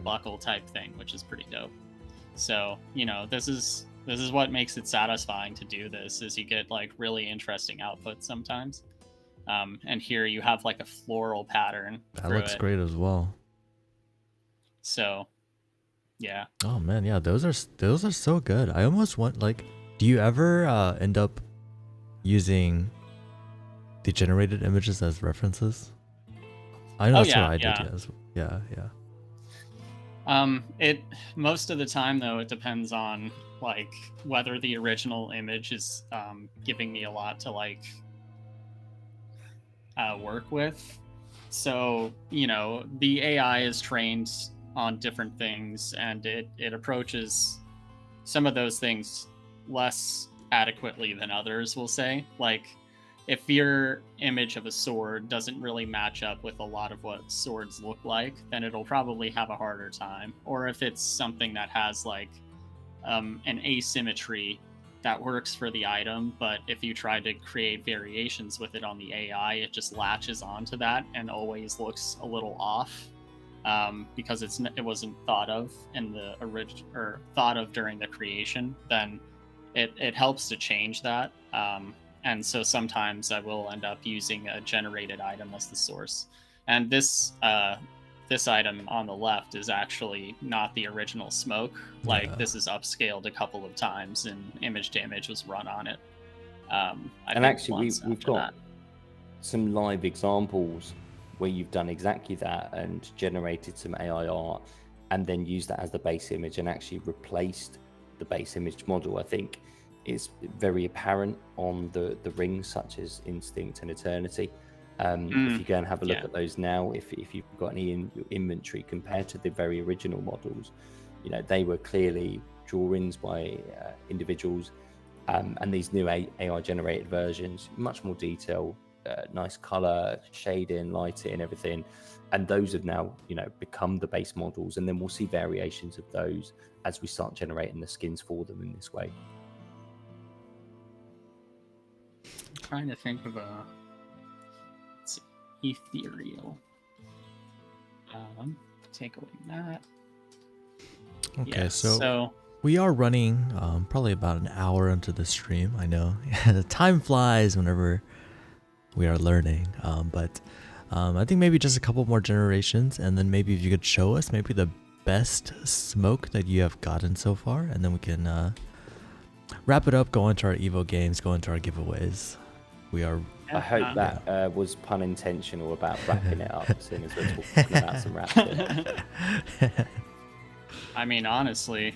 buckle type thing, which is pretty dope. So this is what makes it satisfying to do this, is you get like really interesting outputs sometimes. And here you have like a floral pattern. That looks great as well. So yeah. Oh man, yeah, those are so good. I almost want, like, do you ever end up using the generated images as references? I know that's what I did. Yeah. It most of the time though, it depends on like whether the original image is giving me a lot to like work with. So the AI is trained on different things, and it approaches some of those things less adequately than others, we'll say. Like, if your image of a sword doesn't really match up with a lot of what swords look like, then it'll probably have a harder time. Or if it's something that has like an asymmetry that works for the item, but if you try to create variations with it on the AI, it just latches onto that and always looks a little off. Because it wasn't thought of in the original, or thought of during the creation, then it helps to change that. And so sometimes I will end up using a generated item as the source. And this item on the left is actually not the original smoke. Like, this is upscaled a couple of times, and image to image was run on it. And actually, we've got some live examples where you've done exactly that and generated some AI art and then used that as the base image and actually replaced the base image model. I think it's very apparent on the rings such as Instinct and Eternity. If you go and have a look at those now, if you've got any in your inventory compared to the very original models, they were clearly drawings by individuals, and these new AI generated versions, much more detail, nice color, shading, lighting, everything, and those have now become the base models, and then we'll see variations of those as we start generating the skins for them in this way. I'm trying to think of a ethereal. Take away that. Okay, so we are running probably about an hour into the stream. I know time flies whenever we are learning, but I think maybe just a couple more generations, and then maybe if you could show us maybe the best smoke that you have gotten so far, and then we can wrap it up, go into our Evo games, go into our giveaways. We are. I hope that was pun intentional about wrapping it up, seeing as we're talking about some wraps here. I mean, honestly,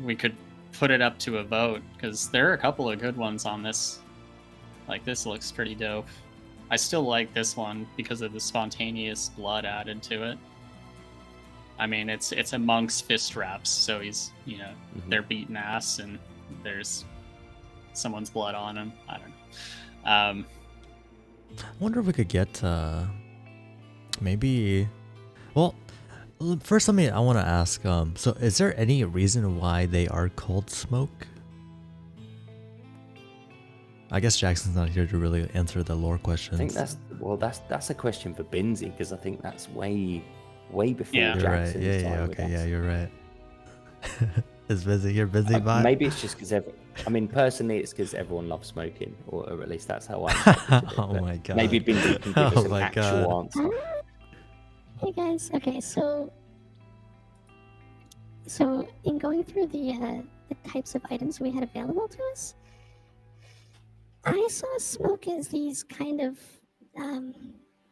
we could put it up to a vote, because there are a couple of good ones on this. Like, this looks pretty dope. I still like this one because of the spontaneous blood added to it. I mean, it's a monk's fist wraps, so he's, they're beating ass and there's someone's blood on him. I don't know. I wonder if we could get maybe. Well, first I want to ask. So, is there any reason why they are called smoke? I guess Jackson's not here to really answer the lore questions. I think that's a question for Binzy, because I think that's way before You're Jackson's right. time. Yeah, you're right. Is Binzy here? Binzy vibe? Maybe it's just because personally, it's because everyone loves smoking, or at least that's how I. Oh my god. Maybe Binzy can give us an actual answer. Hey guys. Okay, so in going through the types of items we had available to us, I saw smoke as these kind of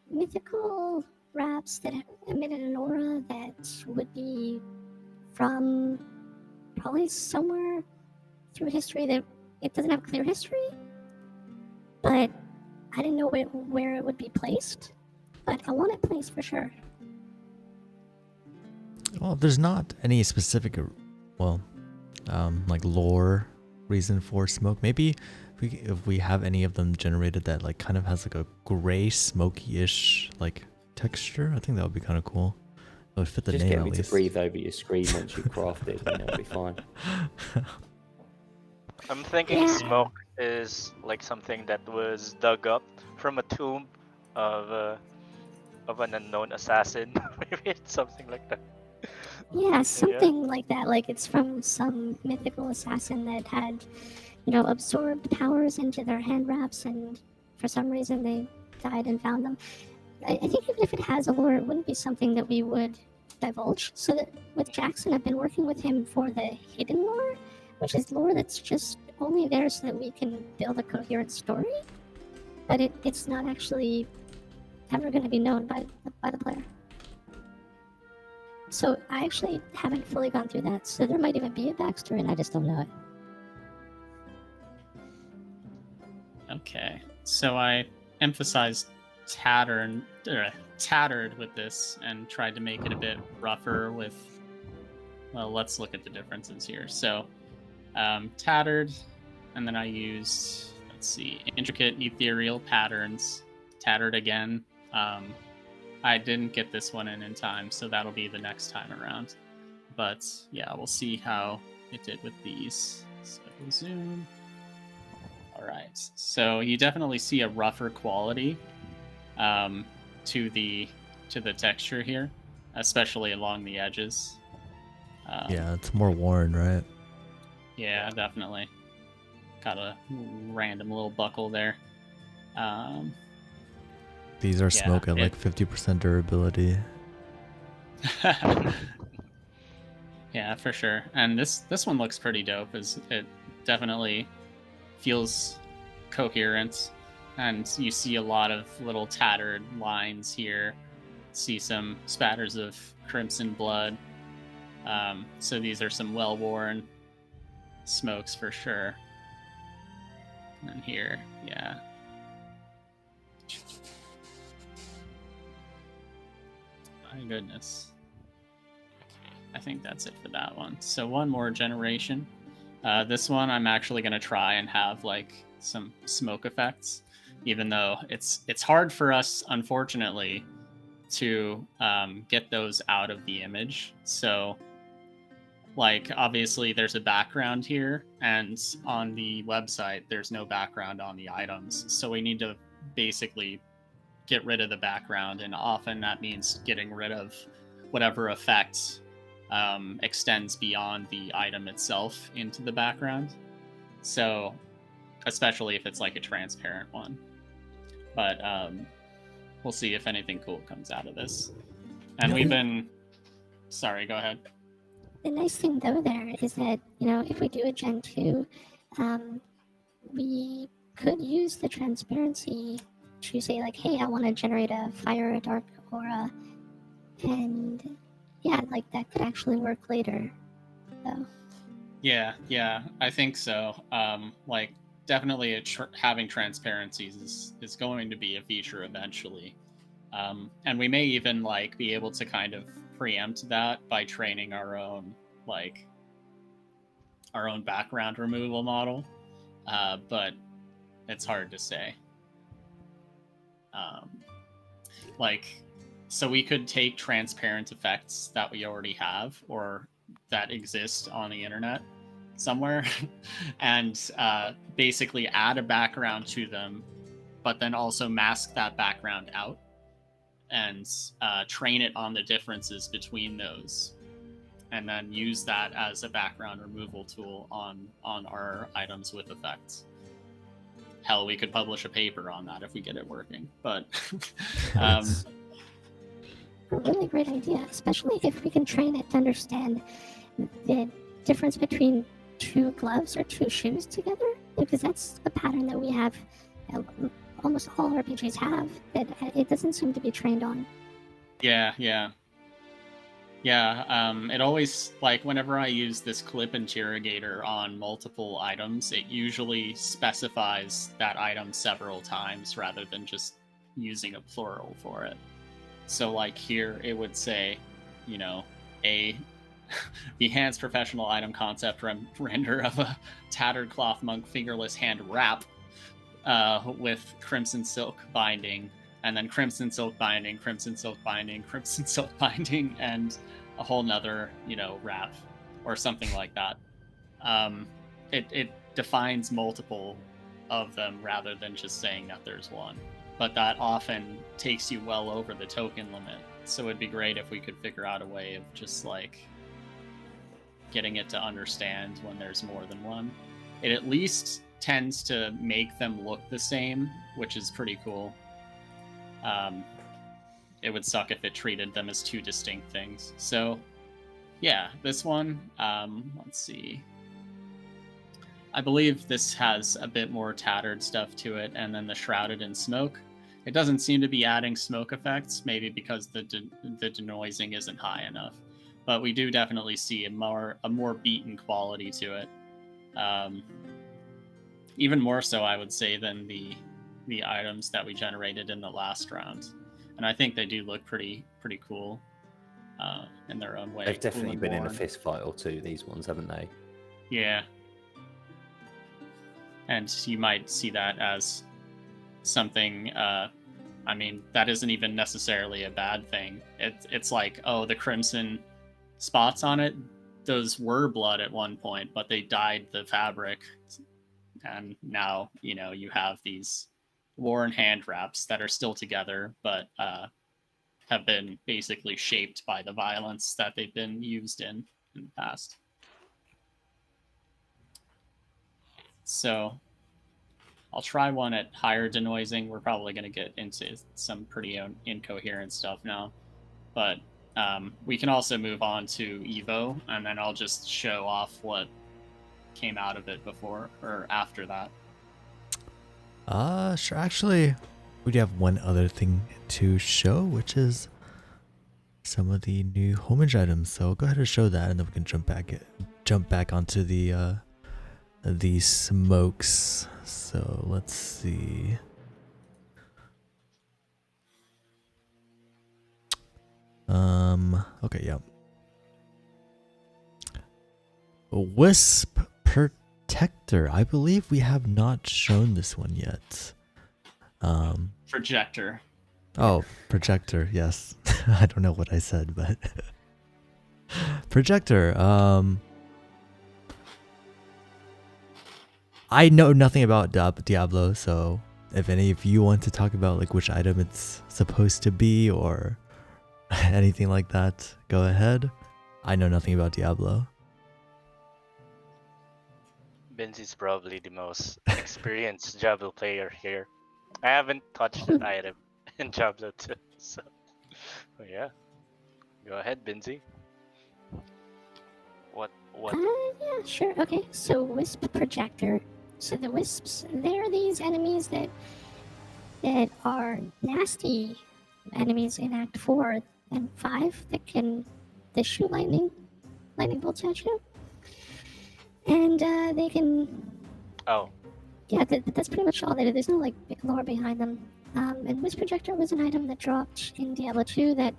mythical wraps that emitted an aura that would be from probably somewhere through history that it doesn't have clear history, but I didn't know where it would be placed. but I want it placed for sure. Well, there's not any specific, like lore reason for smoke. Maybe if we have any of them generated that like kind of has like a gray smoky-ish like texture, I think that would be kind of cool. It would fit the Just name get at me to least. breathe over your screen once you craft it, and it'll be fine. I'm thinking Yeah. smoke is like something that was dug up from a tomb of an unknown assassin. Maybe it's something like that. Yeah, something like that. Like it's from some mythical assassin that had, absorbed powers into their hand wraps, and for some reason they died and found them. I think even if it has a lore, it wouldn't be something that we would divulge. So that with Jackson, I've been working with him for the hidden lore, which is lore that's just only there so that we can build a coherent story. But it's not actually ever going to be known by the player. So I actually haven't fully gone through that. So there might even be a backstory, and I just don't know it. Okay, so I emphasized tattered with this and tried to make it a bit rougher with. Well, let's look at the differences here. So, tattered, and then I used, let's see, intricate ethereal patterns. Tattered again. I didn't get this one in time, so that'll be the next time around. But yeah, we'll see how it did with these. So zoom. All right, so you definitely see a rougher quality to the texture here, especially along the edges. Yeah, it's more worn, right? Yeah, definitely. Got a random little buckle there. These are smoke at like 50% durability. Yeah, for sure. And this one looks pretty dope. It definitely feels coherent, and you see a lot of little tattered lines here. See some spatters of crimson blood. So these are some well-worn smokes for sure. And then here, yeah. My goodness. I think that's it for that one. So one more generation. This one I'm actually going to try and have like some smoke effects, even though it's hard for us, unfortunately, to get those out of the image. So like obviously there's a background here, and on the website there's no background on the items. So we need to basically get rid of the background, and often that means getting rid of whatever effect extends beyond the item itself into the background. So, especially if it's like a transparent one. But we'll see if anything cool comes out of this. And we've been... Sorry, go ahead. The nice thing though there is that, if we do a Gen 2, we could use the transparency to say like, hey, I want to generate a fire, a dark aura, and yeah, like that could actually work later. So. Yeah, I think so. Like definitely having transparencies is going to be a feature eventually. And we may even like be able to kind of preempt that by training our own background removal model. But it's hard to say. So we could take transparent effects that we already have or that exist on the internet somewhere and basically add a background to them, but then also mask that background out and train it on the differences between those, and then use that as a background removal tool on our items with effects. Hell, we could publish a paper on that if we get it working. But a really great idea, especially if we can train it to understand the difference between two gloves or two shoes together, because that's a pattern that we have, almost all RPGs have, that it doesn't seem to be trained on. Yeah. It always, like, whenever I use this clip interrogator on multiple items, it usually specifies that item several times rather than just using a plural for it. So like here, it would say, a the enhanced professional item concept render of a tattered cloth monk fingerless hand wrap with crimson silk binding, and then crimson silk binding, crimson silk binding, crimson silk binding, and a whole nother, wrap or something like that. It defines multiple of them rather than just saying that there's one. But that often takes you well over the token limit. So it'd be great if we could figure out a way of just like getting it to understand when there's more than one. It at least tends to make them look the same, which is pretty cool. It would suck if it treated them as two distinct things. So yeah, this one, let's see. I believe this has a bit more tattered stuff to it, and then the shrouded in smoke. It doesn't seem to be adding smoke effects, maybe because the denoising isn't high enough. But we do definitely see a more beaten quality to it. Even more so, I would say, than the items that we generated in the last round. And I think they do look pretty cool in their own way. They've definitely been in a fist fight or two, these ones, haven't they? Yeah. And you might see that as something, that isn't even necessarily a bad thing. It's like, oh, the crimson spots on it, those were blood at one point, but they dyed the fabric. And now, you have these worn hand wraps that are still together, but have been basically shaped by the violence that they've been used in the past. So I'll try one at higher denoising. We're probably going to get into some pretty incoherent stuff now. But we can also move on to Evo, and then I'll just show off what came out of it before or after that. Sure. Actually, we do have one other thing to show, which is some of the new homage items. So go ahead and show that, and then we can jump back onto the smokes. So let's see. Okay, yeah. Wisp Protector. I believe we have not shown this one yet. Projector. Oh, Projector, yes. I don't know what I said, but Projector. I know nothing about Diablo, so if any of you want to talk about like which item it's supposed to be or anything like that, go ahead. I know nothing about Diablo. Binzy's probably the most experienced Diablo player here. I haven't touched that item in Diablo 2, so yeah. Go ahead, Binzy. What? Yeah, sure. Okay, so Wisp Projector. So the Wisps, they're these enemies that are nasty enemies in Act 4 and 5 that shoot lightning bolts at you. And they can... Oh. Yeah, that's pretty much all they do. There's no like big lore behind them. And Wisp Projector was an item that dropped in Diablo 2 that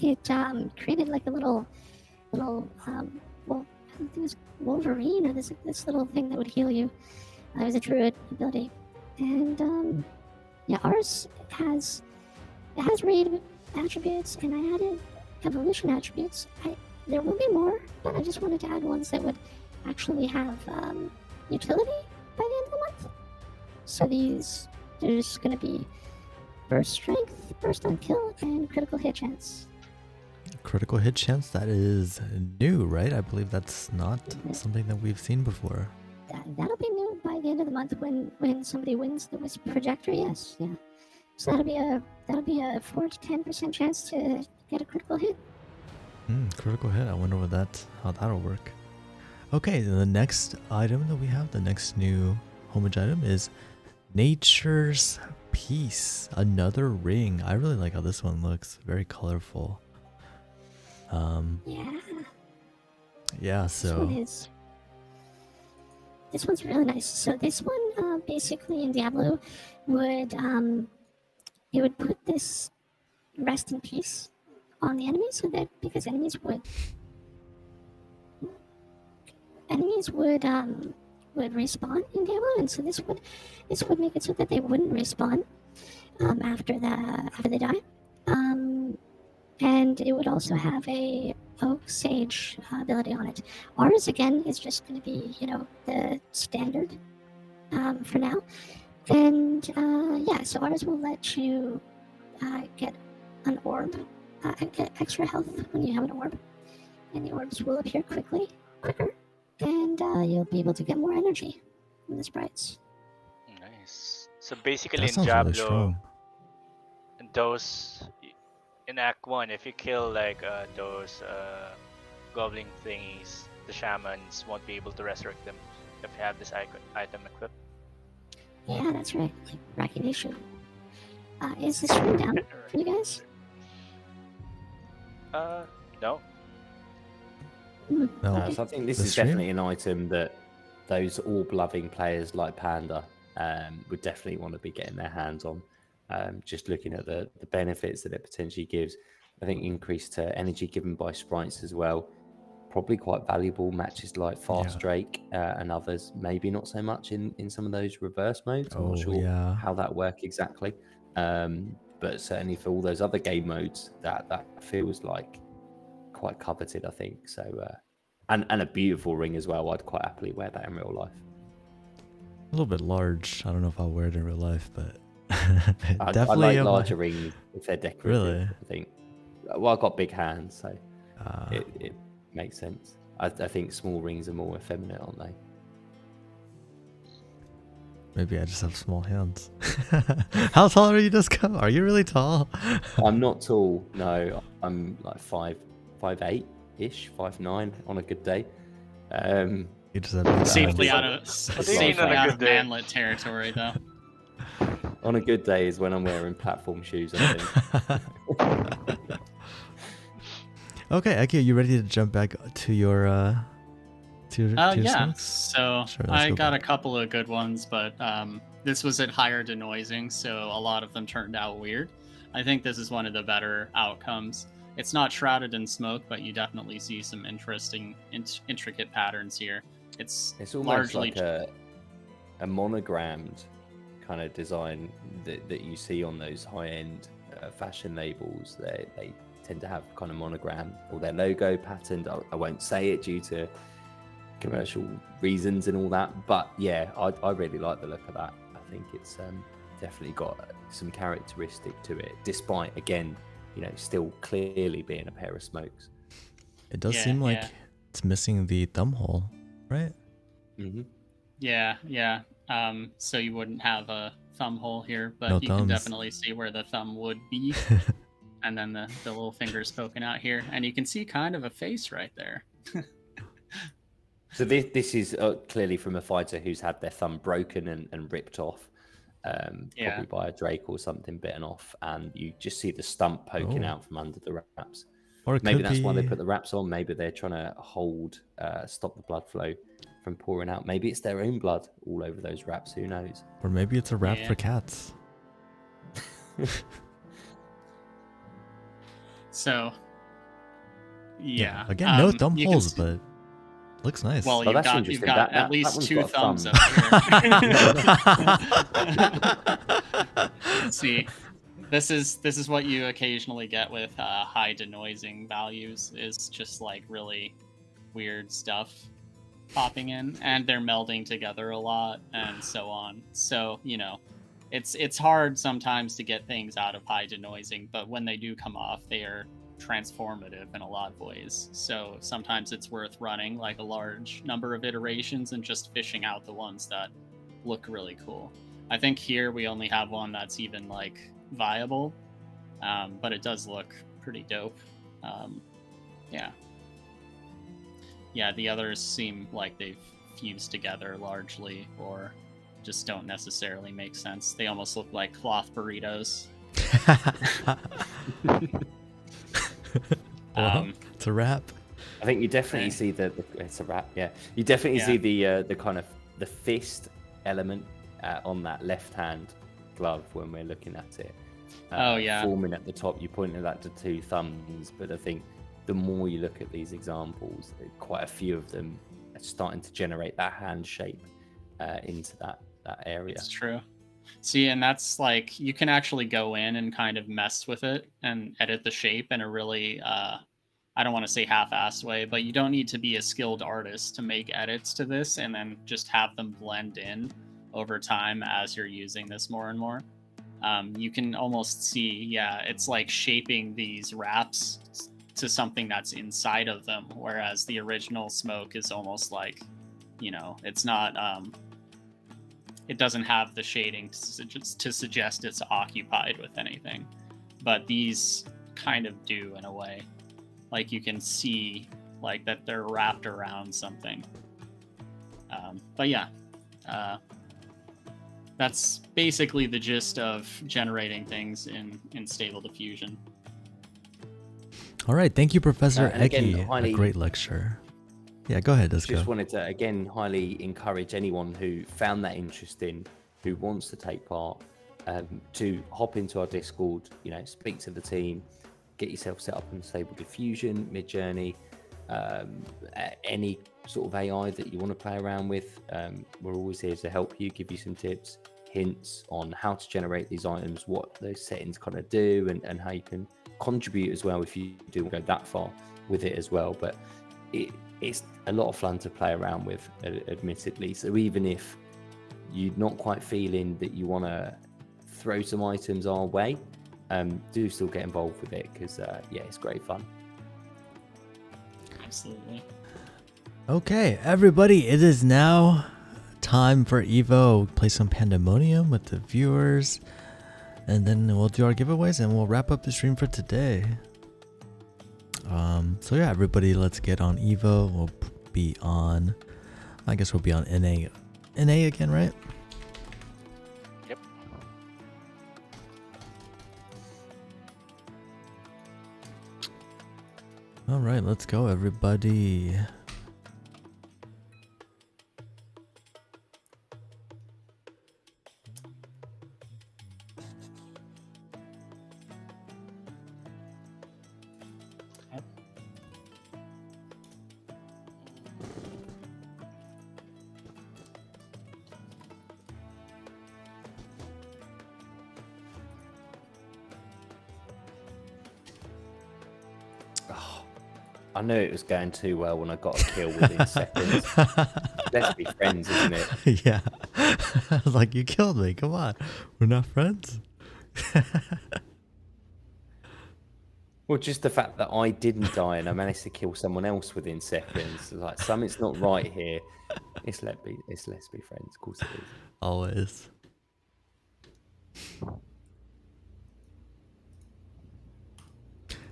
it created like a little I think it was Wolverine or this little thing that would heal you. It was a druid ability, and ours has raid attributes, and I added evolution attributes. There will be more, but I just wanted to add ones that would actually have utility by the end of the month. So there's going to be burst strength, burst on kill, and critical hit chance. Critical hit chance, that is new, right? I believe that's not something that we've seen before. That'll be new by the end of the month when somebody wins the Wisp Projector. Yes, yeah. So that'll be a 4 to 10% chance to get a critical hit. Critical hit. I wonder how that'll work. Okay, the next item that we have, the next new homage item is Nature's Peace. Another ring. I really like how this one looks. Very colorful. Yeah, so this one's really nice. So this one basically in Diablo would it would put this rest in peace on the enemy, so that because enemies would respawn in Halo, and so this would make it so that they wouldn't respawn after they die. And it would also have a Oak Sage ability on it. Ours again is just going to be, the standard for now. And yeah, so ours will let you get an orb, get extra health when you have an orb, and the orbs will appear quicker, and you'll be able to get more energy from the sprites. Nice. So basically That in sounds really Diablo, strong. those in Act 1, if you kill like those goblin thingies, the shamans won't be able to resurrect them if you have this item equipped. Yeah, that's right. Like recognition. Is this room down for you guys? No. No. So I think this The is stream? definitely an item that those orb-loving players like Panda would definitely want to be getting their hands on. Just looking at the benefits that it potentially gives. I think increase to energy given by sprites as well. Probably quite valuable matches like Fast Yeah. Drake and others. Maybe not so much in some of those reverse modes. I'm not sure yeah. how that work exactly. But certainly for all those other game modes, that feels like quite coveted, I think. So and a beautiful ring as well. I'd quite happily wear that in real life. A little bit large. I don't know if I'll wear it in real life, but I definitely like larger rings if they're decorative. Really? I think. Well, I've got big hands, so Uh, it makes sense. I think small rings are more effeminate, aren't they? maybe I just have small hands. How tall are you, Disco? Are you really tall? I'm not tall. No, I'm like 5'8" ish, 5'9" on a good day. You just have big Safely hands. out of Safely on a out good of day. manlet territory, though. On a good day is when I'm wearing platform shoes, I think. Okay, Eki, are you ready to jump back to your to your Yeah. smokes? So Sure, let's I go got back. a couple of good ones, but this was at higher denoising, so a lot of them turned out weird. I think this is one of the better outcomes. It's not shrouded in smoke, but you definitely see some interesting, intricate patterns here. It's almost largely like a monogrammed kind of design that you see on those high-end fashion labels. They tend to have kind of monogram or their logo patterned. I won't say it due to commercial reasons and all that, but yeah, I really like the look of that. I think it's definitely got some characteristic to it, despite again, still clearly being a pair of smokes. It does Yeah, seem like yeah. it's missing the thumb hole, right? Mm-hmm. Yeah. So you wouldn't have a thumb hole here, but No you can thumbs. definitely see where the thumb would be. And then the little finger's poking out here. And you can see kind of a face right there. So this is clearly from a fighter who's had their thumb broken and ripped off, Yeah. probably by a drake or something bitten off, and you just see the stump poking Oh. out from under the wraps. Or it Maybe could that's be... why they put the wraps on. Maybe they're trying to stop the blood flow from pouring out. Maybe it's their own blood all over those wraps. Who knows? Or maybe it's a wrap Yeah. for cats. So, yeah. Again, no thumb you can holes, see- but looks nice. Well, Oh, you've that's got interesting. at That least one's two got a thumbs thumb. up here. See, this is what you occasionally get with high denoising values. Is just like really weird stuff popping in, and they're melding together a lot, and so on. So it's hard sometimes to get things out of high denoising, but when they do come off, they are transformative in a lot of ways. So sometimes it's worth running like a large number of iterations and just fishing out the ones that look really cool. I think here we only have one that's even like viable, but it does look pretty dope. Yeah, the others seem like they've fused together largely, or just don't necessarily make sense. They almost look like cloth burritos. Well, it's a wrap. I think you definitely see it's a wrap. Yeah, you definitely see the kind of the fist element on that left hand glove when we're looking at it. forming at the top. You pointed that to 2 thumbs, but I think the more you look at these examples, quite a few of them are starting to generate that hand shape into that area. It's true. See, and that's like, you can actually go in and kind of mess with it and edit the shape in a really, I don't want to say half-assed way, but you don't need to be a skilled artist to make edits to this and then just have them blend in over time as you're using this more and more. You can almost see, it's like shaping these wraps to something that's inside of them, whereas the original smoke is almost like, it's not, it doesn't have the shading to suggest it's occupied with anything, but these kind of do in a way. Like you can see like that they're wrapped around something. But yeah, that's basically the gist of generating things in Stable Diffusion. All right, thank you, Professor Eki. A great lecture. Yeah, go ahead, Disco. Just wanted to again highly encourage anyone who found that interesting, who wants to take part, to hop into our Discord. Speak to the team, get yourself set up on Stable Diffusion, Midjourney, any sort of AI that you want to play around with. We're always here to help you, give you some tips, hints on how to generate these items, what those settings kind of do, and how you can contribute as well if you do go that far with it as well. But it's a lot of fun to play around with, admittedly. So even if you're not quite feeling that you want to throw some items our way, do still get involved with it, because it's great fun. Absolutely. Okay, everybody, it is now time for Evo. Play some Pandemonium with the viewers, and then we'll do our giveaways, and we'll wrap up the stream for today. So yeah, everybody, let's get on Evo. We'll be on, I guess we'll be on NA again, right? Yep. All right, let's go, everybody. I knew it was going too well when I got a kill within seconds. Let's be friends, isn't it? Yeah. I was like, you killed me. Come on. We're not friends? Well, just the fact that I didn't die and I managed to kill someone else within seconds. Like, something's not right here. Let's be friends. Of course it is. Always.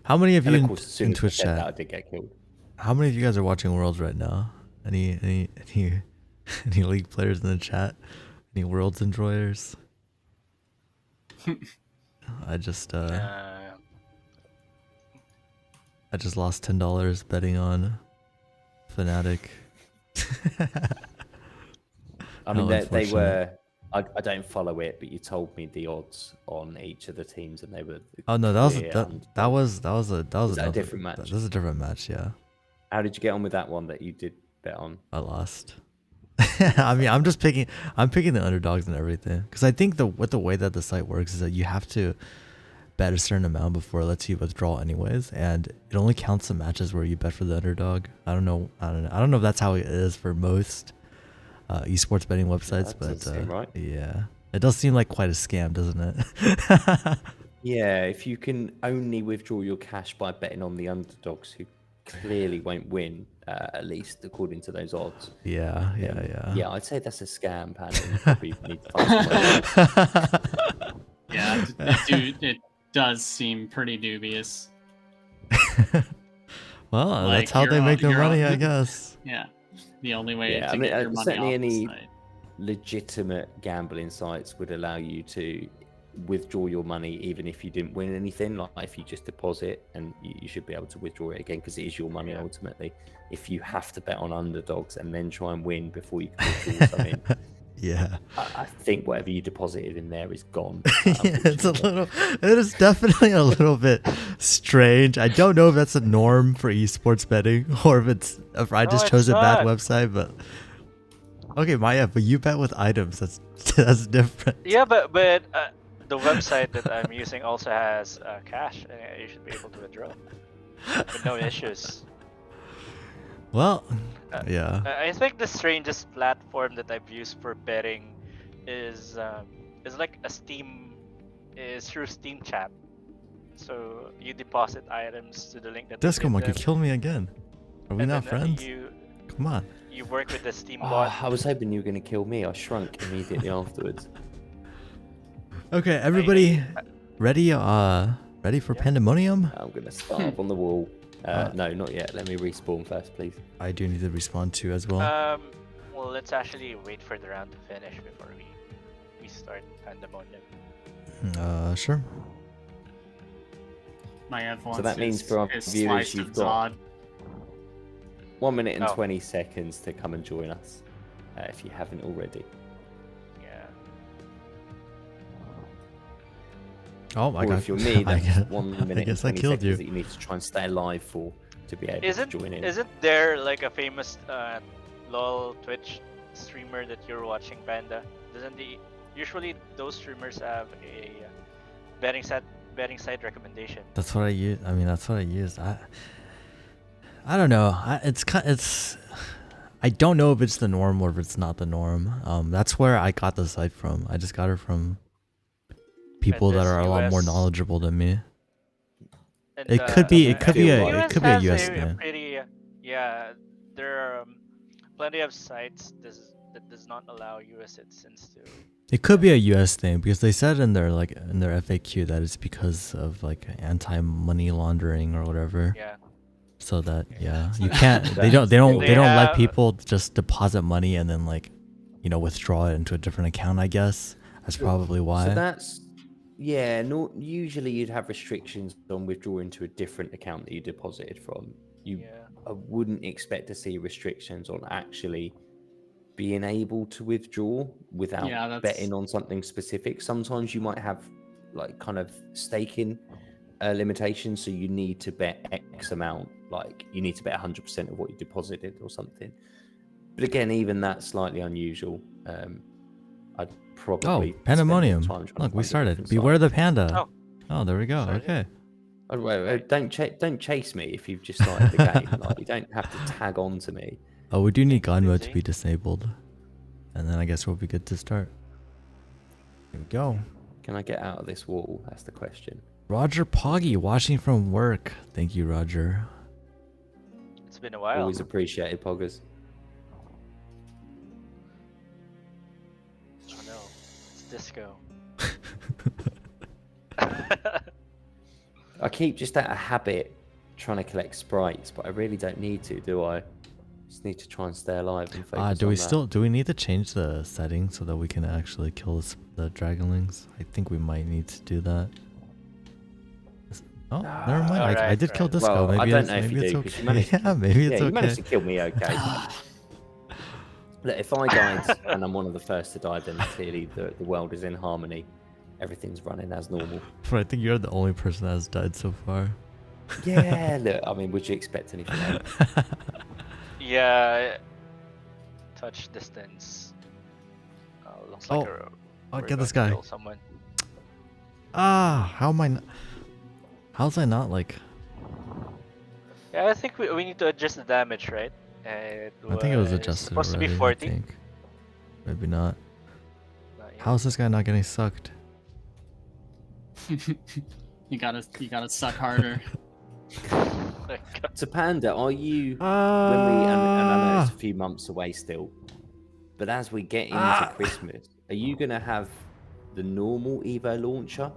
How many of you in Twitch chat? I did get killed. How many of you guys are watching Worlds right now? Any League players in the chat? Any Worlds enjoyers? I just lost $10 betting on Fnatic. I mean, they were. I don't follow it, but you told me the odds on each of the teams, and they were. Oh no, that was a different match. That was a different match, yeah. How did you get on with that one that you did bet on? I lost. I mean, I'm picking the underdogs and everything, because I think the way that the site works is that you have to bet a certain amount before it lets you withdraw anyways, and it only counts the matches where you bet for the underdog. I don't know if that's how it is for most esports betting websites, but right. Yeah, it does seem like quite a scam, doesn't it? Yeah, if you can only withdraw your cash by betting on the underdogs who clearly won't win, at least according to those odds. Yeah, I'd say that's a scam, Panda. You probably need to find someone. Yeah, it does seem pretty dubious. Well, Like, that's how they make their money, I guess. Yeah, the only way to I mean, get your money certainly off any the site. legitimate gambling sites would allow you to withdraw your money even if you didn't win anything. Like, if you just deposit, and you should be able to withdraw it again, because it is your money ultimately. If you have to bet on underdogs and then try and win before you can withdraw something, Yeah. I think whatever you deposited in there is gone. Yeah, it's a unfortunately. it is definitely a little bit strange. I don't know if that's a norm for esports betting or if I No, just it's chose a bad not. website, but okay, Maya, but you bet with items. That's different. Yeah, but the website that I'm using also has cash, and you should be able to withdraw with no issues. Well, Uh, yeah. I think the strangest platform that I've used for betting is like a Steam is through Steam chat. So you deposit items to the link that you give Discomonk, you them, killed me again. Are we and not then friends? you Come on. work with the Steam Oh, bot. I was hoping you were going to kill me. I shrunk immediately afterwards. Okay, everybody I- ready? Ready for Yeah. pandemonium? I'm going to starve on the wall. No, not yet. Let me respawn first, please. I do need to respond to as well. Well, let's actually wait for the round to finish before we start pandemonium. Sure. Maiev wants So that means for our his viewers, slice you've of got Zod. 1 minute and Oh. 20 seconds to come and join us, if you haven't already. Yeah. Oh, I Or got. if you're me, I that's guess, 1 minute I and guess I 20 killed seconds you. that you need to try and stay alive for to be able to join in. Isn't there like a famous LOL Twitch streamer that you're watching, Panda? Doesn't the usually those streamers have a betting site recommendation? That's what I use. I mean, that's what I used. I don't know. It's. I don't know if it's the norm or if it's not the norm. That's where I got the site from. I just got it from people that this are a lot more US knowledgeable than me. And It could be. It doesn't could be feel a. like- It US could be a has US a thing. pretty yeah. There are plenty of sites that does not allow US citizens to. It could be a US thing because they said in their FAQ that it's because of like anti-money laundering or whatever. Yeah. So that Yeah. you can't. They don't They let have- people just deposit money and then withdraw it into a different account. I guess that's probably why. So that's usually you'd have restrictions on withdrawing to a different account that you deposited from. I wouldn't expect to see restrictions on actually being able to withdraw without Yeah, that's- betting on something specific. Sometimes you might have like kind of staking limitations, so you need to bet X amount, like you need to bet 100% of what you deposited or something. But again, even that's slightly unusual. I'd probably spend more pandemonium! time trying to Look, we find a started. different Beware site. the panda. Oh. Oh, there we go. Started. Okay. Oh, wait, don't chase me if you've just started the game. Like you don't have to tag on to me. Oh, we do need Thank you, gun mode to Binzy. be disabled, and then I guess we'll be good to start. Here we go. Can I get out of this wall? That's the question. Roger Poggy watching from work. Thank you, Roger. It's been a while. Always appreciated, Poggers. Oh no, it's disco. I keep just out of habit trying to collect sprites, but I really don't need to, do I? Just need to try and stay alive and focus Do on we that. do we need to change the settings so that we can actually kill the dragonlings? I think we might need to do that. Oh, never mind. I Alright, did kill right. Disco. Well, I maybe don't it's, know if maybe you it's do, 'cause you okay. managed to- Yeah, maybe it's Yeah, you managed to okay. kill me, okay. Look, if I died and I'm one of the first to die, then clearly the world is in harmony. Everything's running as normal. But I think you're the only person that has died so far. Yeah, look, I mean, would you expect anything else? Yeah. Touch distance. Looks like Oh, I'll we're get this about to guy. kill someone. How am I? How's I not like? Yeah, I think we need to adjust the damage, right? I think it was adjusted supposed already. to be 40. I think. Maybe not. Not yet. How's this guy not getting sucked? You gotta suck harder. So, Panda, are you, when we, and I know it's a few months away still, but as we get into Christmas, are you going to have the normal Evo launcher,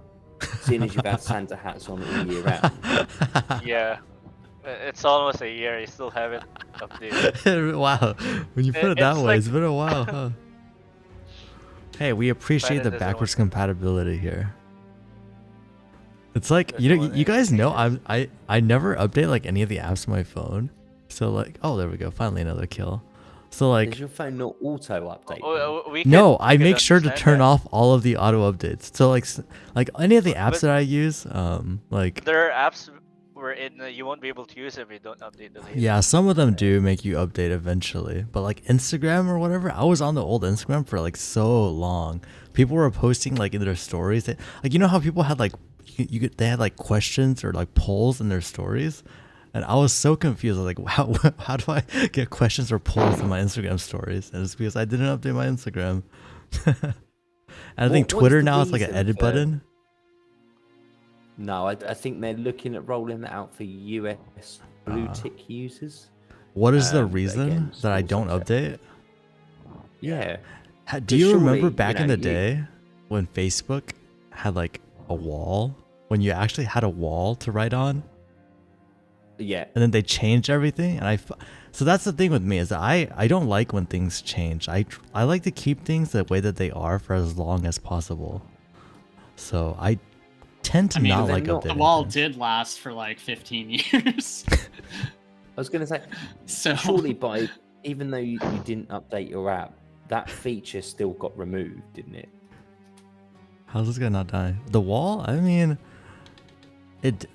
seeing as you've had Santa hats on all year round? Yeah. It's almost a year. You still have it updated. Wow, when you put it that It's way, like- it's been a while, huh? Hey, we appreciate the doesn't backwards want- compatibility here. It's like Doesn't you know, want you guys know anything. I never update like any of the apps on my phone. So like, oh, there we go, finally another kill. So like, Does your phone not auto update? We no, could, I we could make sure to understand turn that. off all of the auto updates. So like any of the apps But that I use, like there are apps wherein you won't be able to use if you don't update the latest. yeah, some of them do make you update eventually. But like Instagram or whatever, I was on the old Instagram for like so long. People were posting like in their stories. Like you know how people had like they had like questions or like polls in their stories. And I was so confused. I was like, how do I get questions or polls in my Instagram stories? And it's because I didn't update my Instagram. And I think What's Twitter the now it's like an reason edit for- button. No, I think they're looking at rolling that out for US blue tick users. What is the but reason again, that I small don't subset. update? Yeah. Do you remember surely, back in know, the day when Facebook had like a wall? When you actually had a wall to write on? Yeah. And then they changed everything, and so that's the thing with me is that I don't like when things change. I like to keep things the way that they are for as long as possible. So I tend to not like not- The updating wall things. did last for like 15 years. I was going to say, So surely even though you didn't update your app, that feature still got removed, didn't it? How's this guy not die? The wall? I mean,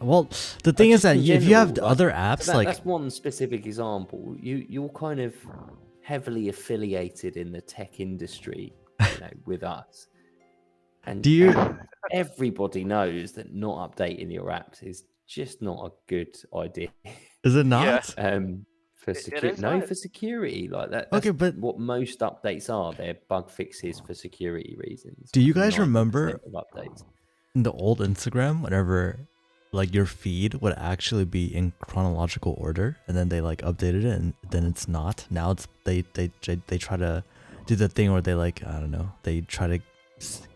well, the thing is Just that in if you have general, other so apps that- like that's one specific example. You're kind of heavily affiliated in the tech industry, with us. And Do you- everybody knows that not updating your apps is just not a good idea. is it not? Yeah. For It security, is no, not. for security, like that. Okay, That's but- what most updates are. They're bug fixes for security reasons. Do you like guys 90% remember of updates? In the old Instagram, whenever like your feed would actually be in chronological order, and then they like updated it, and then it's not. Now it's they try to do the thing where they like, I don't know, they try to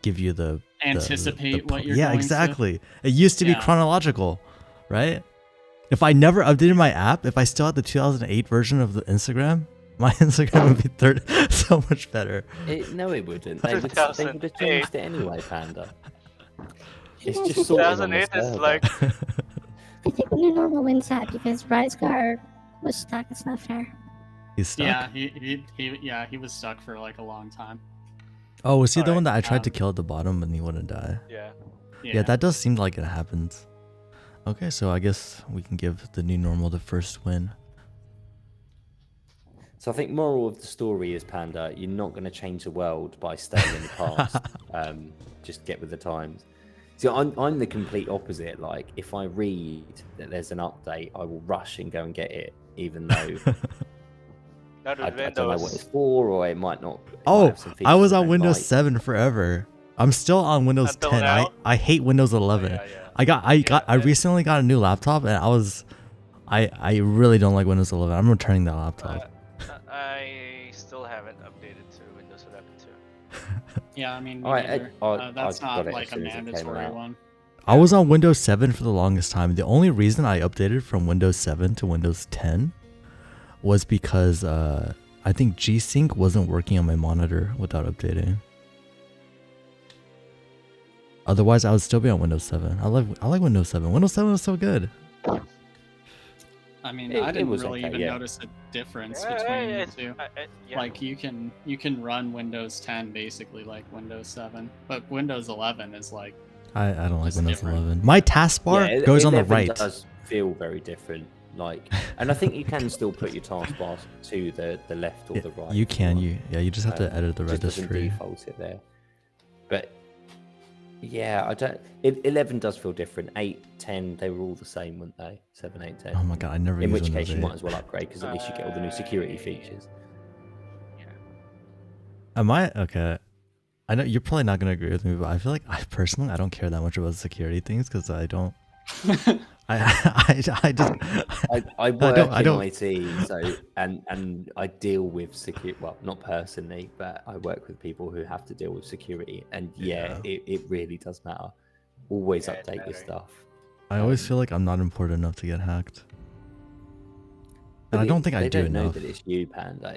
give you the anticipate what you're yeah, going exactly. It used to be Yeah. chronological, right? If I never updated my app, if I still had the 2008 version of the Instagram, my Instagram would be so much better. No, it wouldn't. They would have 2008. changed it anyway, Panda. It's guys just think sorted on the 2008 is server. like I think the new normal wins that because Rise Guard was stuck. It's not fair. He's stuck. Yeah, he was stuck for like a long time. Oh, was he the Alright, one that I tried to um, kill at the bottom and he wouldn't die? yeah. Yeah, that does seem like it happens. Okay, so I guess we can give the new normal the first win. So I think moral of the story is, Panda, you're not going to change the world by staying in the past. Just get with the times. See, I'm the complete opposite. Like, if I read that there's an update, I will rush and go and get it, even though Not I with don't know what Windows. it's for, or it might not. it might Oh, have some I features was I on don't Windows like. 7 forever. I'm still on Windows Until 10. now? I hate Windows 11. Yeah, yeah. I Yeah. recently got a new laptop and I really don't like Windows 11. I'm returning that laptop. I still haven't updated to Windows 11 too. Yeah, I mean, me Alright, neither. That's I got not it like as a soon as it came mandatory out. one. I was on Windows 7 for the longest time. The only reason I updated from Windows 7 to Windows 10 was because I think G-Sync wasn't working on my monitor without updating. Otherwise, I would still be on Windows 7. I like Windows 7. Windows 7 is so good. I mean, It I didn't was really okay, even yeah. notice a difference Yeah, between yeah, the two. yeah. Like you can run Windows 10 basically like Windows 7, but Windows 11 is like I don't like Just Windows different. 11. My taskbar Yeah, goes on the 11 right. does feel very different. Like, and I think you can still put your taskbar to the left or Yeah, the right. you if can. want. You just have to edit the Just doesn't registry. default it there. But yeah, I don't. 11 does feel different. 8, 10, they were all the same, weren't they? 7, 8, 10. Oh my god, I never In used which Windows case, you 8. might as well upgrade because at least you get all the new security features. Yeah. Am I okay? I know you're probably not gonna agree with me, but I feel like I personally I don't care that much about security things because I don't. I just I work I in don't- IT, so and I deal with security. Well, not personally, but I work with people who have to deal with security, and Yeah. it really does matter. Always Yeah, it update your matters. stuff. I always feel like I'm not important enough to get hacked, But and I don't think I they do don't know enough. that it's you, Panda.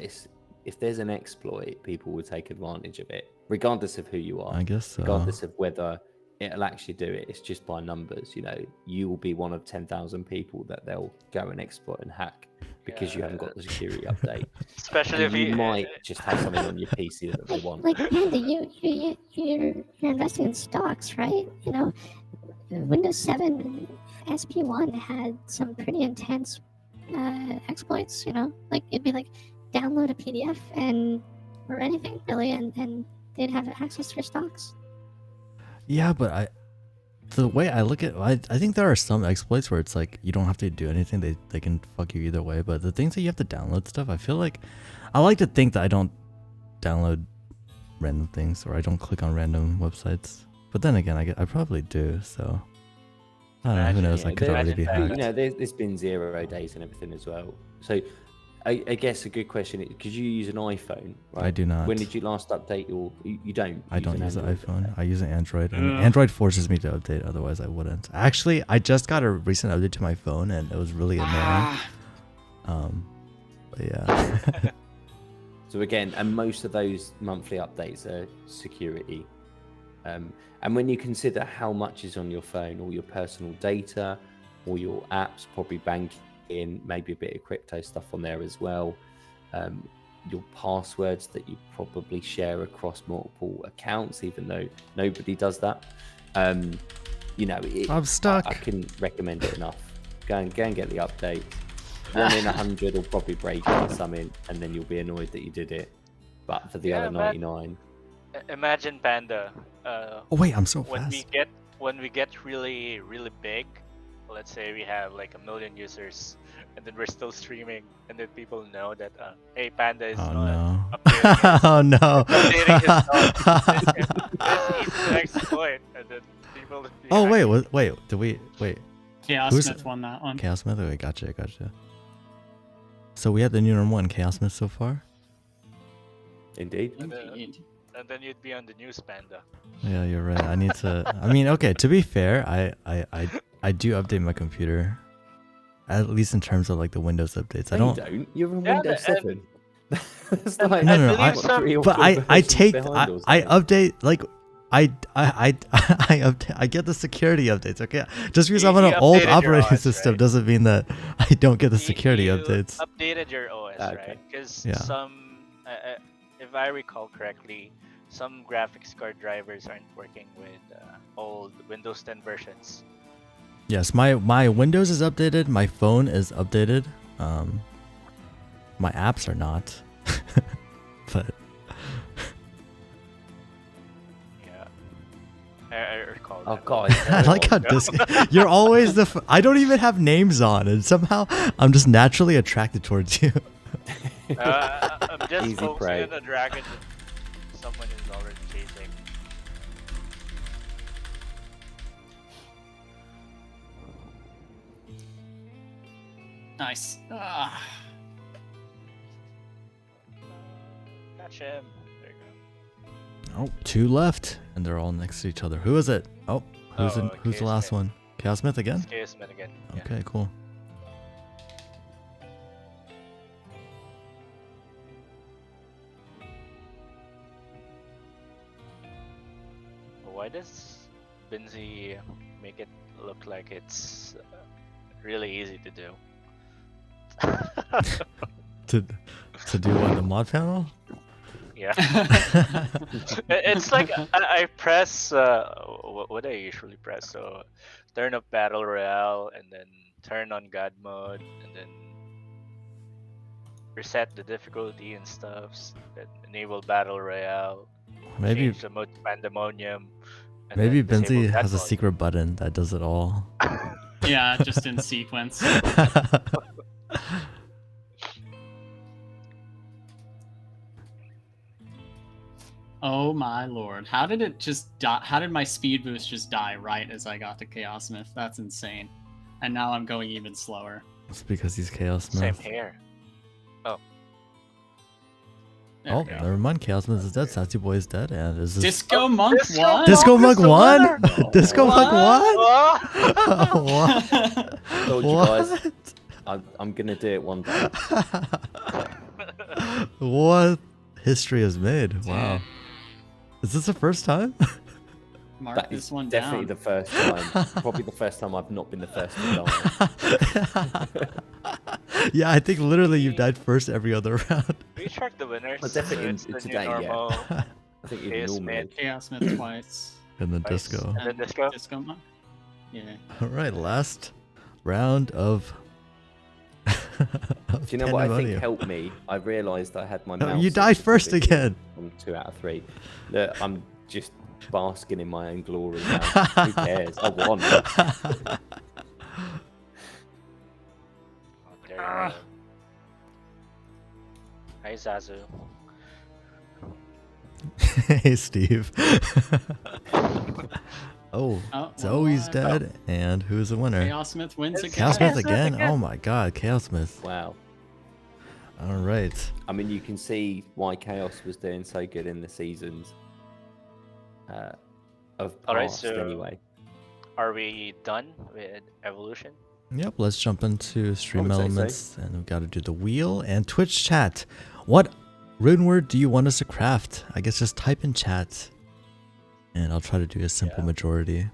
If there's an exploit, people will take advantage of it, regardless of who you are. I guess so. Regardless of whether it'll actually do it. It's just by numbers. You will be one of 10,000 people that they'll go and exploit and hack because you haven't got the security update. Especially And if you you might just have something on your PC that they want. Like Panda, you're investing in stocks, right? You know, Windows 7 SP1 had some pretty intense exploits. You know, like it'd be like download a PDF and or anything really, and they'd have access to your stocks. Yeah, but the way I look at I think there are some exploits where it's like you don't have to do anything. They can fuck you either way. But the things that you have to download stuff, I feel like I like to think that I don't download random things or I don't click on random websites. But then again, I probably do. So I don't know. Who knows? I could already be hacked. You know, there's been 0 days and everything as well. So I guess a good question is, because you use an iPhone, right? I do not. When did you last update your? You don't. I don't use an Android, iPhone. right? I use an Android, and Android forces me to update. Otherwise, I wouldn't. Actually, I just got a recent update to my phone, and it was really annoying. But yeah. So again, and most of those monthly updates are security. And when you consider how much is on your phone, all your personal data, all your apps, probably banking, maybe a bit of crypto stuff on there as well, your passwords that you probably share across multiple accounts, even though nobody does that. You know, I'm stuck. I can recommend it enough. Go and get the update. 1 in 100 will probably break into something, and then you'll be annoyed that you did it. But for the other 99, imagine Panda. Oh wait, I'm so when fast. when we get really big, let's say we have like 1 million users, and then we're still streaming, and then people know that hey, Panda is Oh not no. updating his, Oh no. updating his This is the exploit, and then people would be Oh wait, hacking. wait. Did we wait? Chaos Who's- Smith won that one. Chaos Smith. Okay, gotcha. So we had the new number 1, Chaos Smith, so far. indeed. Indeed. And then you'd be on the news, Panda. Yeah, you're right. I need to. I mean, okay. To be fair, I do update my computer, at least in terms of like the Windows updates. I No, don't. you don't. You're on Yeah, Windows and- 7. It's and like, No, no, believe I- some- 3 or But 4 I versions take behind or I something. update like I update. I get the security updates. Okay, just because I'm on You an old updated your operating OS, system right? doesn't mean that I don't get the security You updates. updated your OS, Okay. right? Because Yeah. some, if I recall correctly, some graphics card drivers aren't working with old Windows 10 versions. Yes, my Windows is updated. My phone is updated. My apps are not. But Yeah, I recall. Oh that. god. I like how you're always I don't even have names on, and somehow I'm just naturally attracted towards you. I'm just Easy focusing prey. on the dragon that someone is already chasing. Nice. Catch him. There you go. Oh, 2 left, and they're all next to each other. Who is it? Oh, who's Oh, who's the last Chaos one? Chaos Smith again? Chaos Man again. Yeah. Okay, cool. Why does Binzy make it look like it's really easy to do? To do what, the mod panel? Yeah. It's like I press what I usually press. So turn up battle royale, and then turn on god mode, and then reset the difficulty and stuff. Then enable battle royale. Maybe Change the mode to pandemonium. and maybe then disable Binzy god has a mode. secret button that does it all. Yeah, just in sequence. Oh my lord. How did it just die? How did my speed boost just die right as I got to Chaos Smith? That's insane. And now I'm going even slower. It's because he's Chaos Same Smith. here. There Oh, we go. never mind. Chaos Smith is dead. Sassy Boy is dead, and is this Discomonk Disco won? Monk! Discomonk is the won? winner! Discomonk won? Oh! What? Told you guys. I'm gonna do it one day. What history is made? Wow. Is this the first time? Mark That this is one definitely down. the first time. Probably the first time I've not been the first to die. Yeah, I think literally you've died first every other round. We track the winners. Well, definitely it's the new today, yeah. normal. I think even Chaos normally. Smith. Chaos Smith twice. And then Twice. disco. And then disco. Discomonk. Yeah. All right, last round of. Do you know what I think Pandemonium. helped me? I realised I had my Oh, mouse. you died first sensitivity again. From 2 out of 3. Look, I'm just basking in my own glory now. Who cares? I won. Oh, there you go. Hi, Zazu. Hey, Steve. Oh, Oh, Zoe's well, dead. And who's the winner? Chaos Smith wins again. Chaos Smith Chaos Smith again? again. Oh my god, Chaos Smith. Wow. All right. I mean, you can see why Chaos was doing so good in the seasons of Alright, past, so- anyway. Are we done with evolution? Yep, let's jump into stream would say so. elements. And we've got to do the wheel and Twitch chat. What rune word do you want us to craft? I guess just type in chat. And I'll try to do a simple Yeah. majority.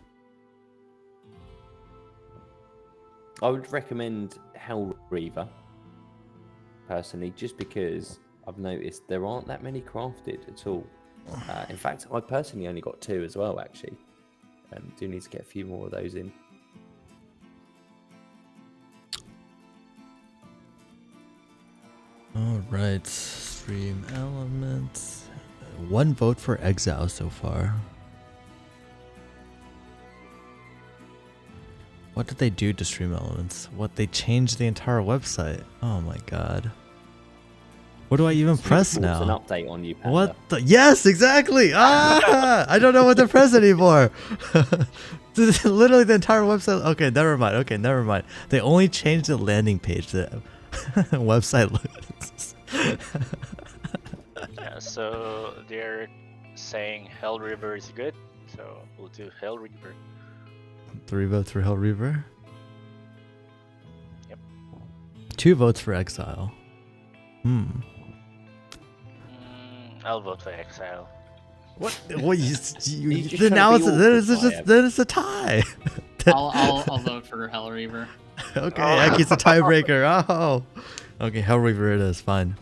I would recommend Hell Reaver, personally, just because I've noticed there aren't that many crafted at all. In fact, I personally only got 2 as well, actually. Do need to get a few more of those in. All right, stream elements. 1 vote for exile so far. What did they do to stream elements? What, they changed the entire website? Oh my god. What do I even press What's an now? update on you, Panda? What the? Yes, exactly. Ah, I don't know what to press anymore. Literally the entire website. Okay, never mind. Okay, never mind. They only changed the landing page. The website looks. Yeah, so they're saying Hell River is good, so we'll do Hell River. 3 votes for Hell Reaver. Yep. 2 votes for Exile. I'll vote for Exile. What? What? You just Then trying now to it's be then awkward, it's just Maiev. then it's a tie. I'll vote for Hell Reaver. Okay, Oh. Aki's a tiebreaker. Oh. Okay, Hell Reaver it is. Fine.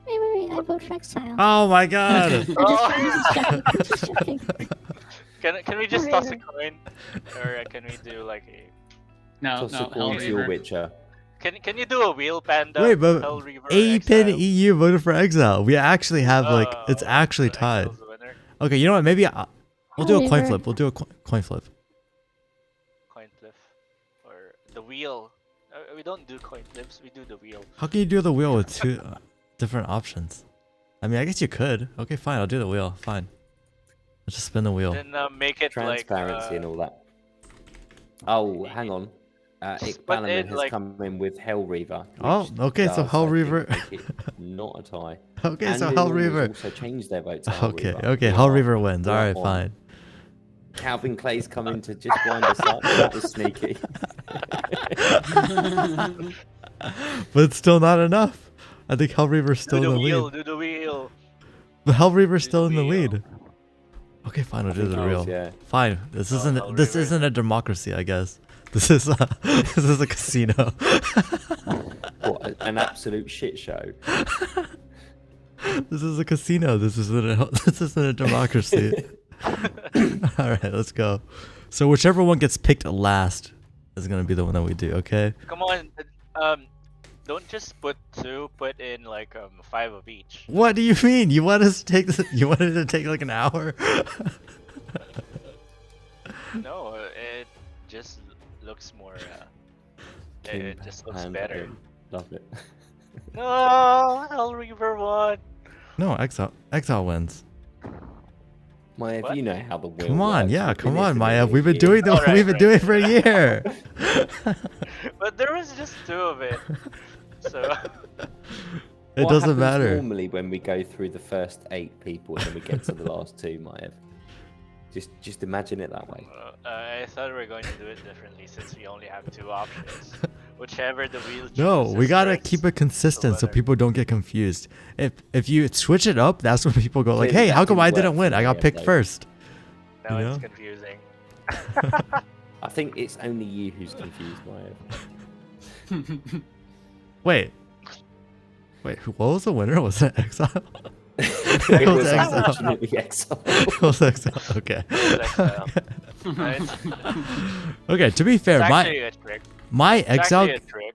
Wait, I vote for exile. Oh my god. I'm just joking. I'm just joking. Can we just toss a coin, or can we do like a? No, Toss a no, Hell coin to your Reaver. Witcher. Can you do a wheel, Panda? Wait, but Hell Reaver, APIN Exile? EU voted for Exile. We actually have like it's Oh, actually so tied. Exile's the winner. Okay, you know what? Maybe we'll do a coin Reaver. flip. We'll do a coin flip. Coin flip, or the wheel. We don't do coin flips. We do the wheel. How can you do the wheel with 2 different options? I mean, I guess you could. Okay, fine. I'll do the wheel. Fine. Let's just spin the wheel. Then make it Transparency like and all that. Oh, hang on. Just put Bannerman in, has like- come in with Hell Reaver. Oh, which okay, so does, Hell I think, Reaver- make it not a tie. Okay, And so the Hell Normals Reaver. also changed their vote to Hell Okay, Reaver. okay. We Hell are- Reaver wins. we All are right, on. fine. Calvin Clay's coming to just wind us up. That was sneaky. But it's still not enough. I think Hell Reaver's still do in the the wheel. lead. Do the wheel. But Hell Reaver's Do still the in the wheel. lead. Okay, fine. I'll do think the it real. is, yeah. Fine. This Oh, Hell Reaver. isn't a democracy, I guess. This is this is a casino. What, an absolute shit show. This is a casino. This isn't a democracy. All right, let's go. So whichever one gets picked last is gonna be the one that we do. Okay. Come on. Don't just put 2. Put in like 5 of each. What do you mean? You want us to take this? You wanted to take like an hour? No, it just looks more. King It just looks Panda better. in. Love it. No, Hell Reaver won. No, Exile wins. Maiev, What? you know how the wheel Come on, works. yeah, You've come been on, here for Maiev. nearly We've been a doing year. the, we've been doing it for a year. But there was just 2 of it. So It What doesn't happens matter. Normally, when we go through the first 8 people and then we get to the last 2, Maiev. Just imagine it that way. I thought we were going to do it differently since we only have 2 options. Whichever the wheel No, chooses we gotta first, keep it consistent so winner. people don't get confused. If you switch it up, that's when people go like, Clearly "Hey, that how come didn't I work didn't for win? I got Maiev, picked though. first." Now you it's know? confusing. I think it's only you who's confused, Maiev. Wait, what was the winner? Was it Exile? It was Exile. unfortunately Exile. It was Exile. Okay. It was Exile. Right? Okay. To be fair, It's actually a trick. my It's Exile actually a trick.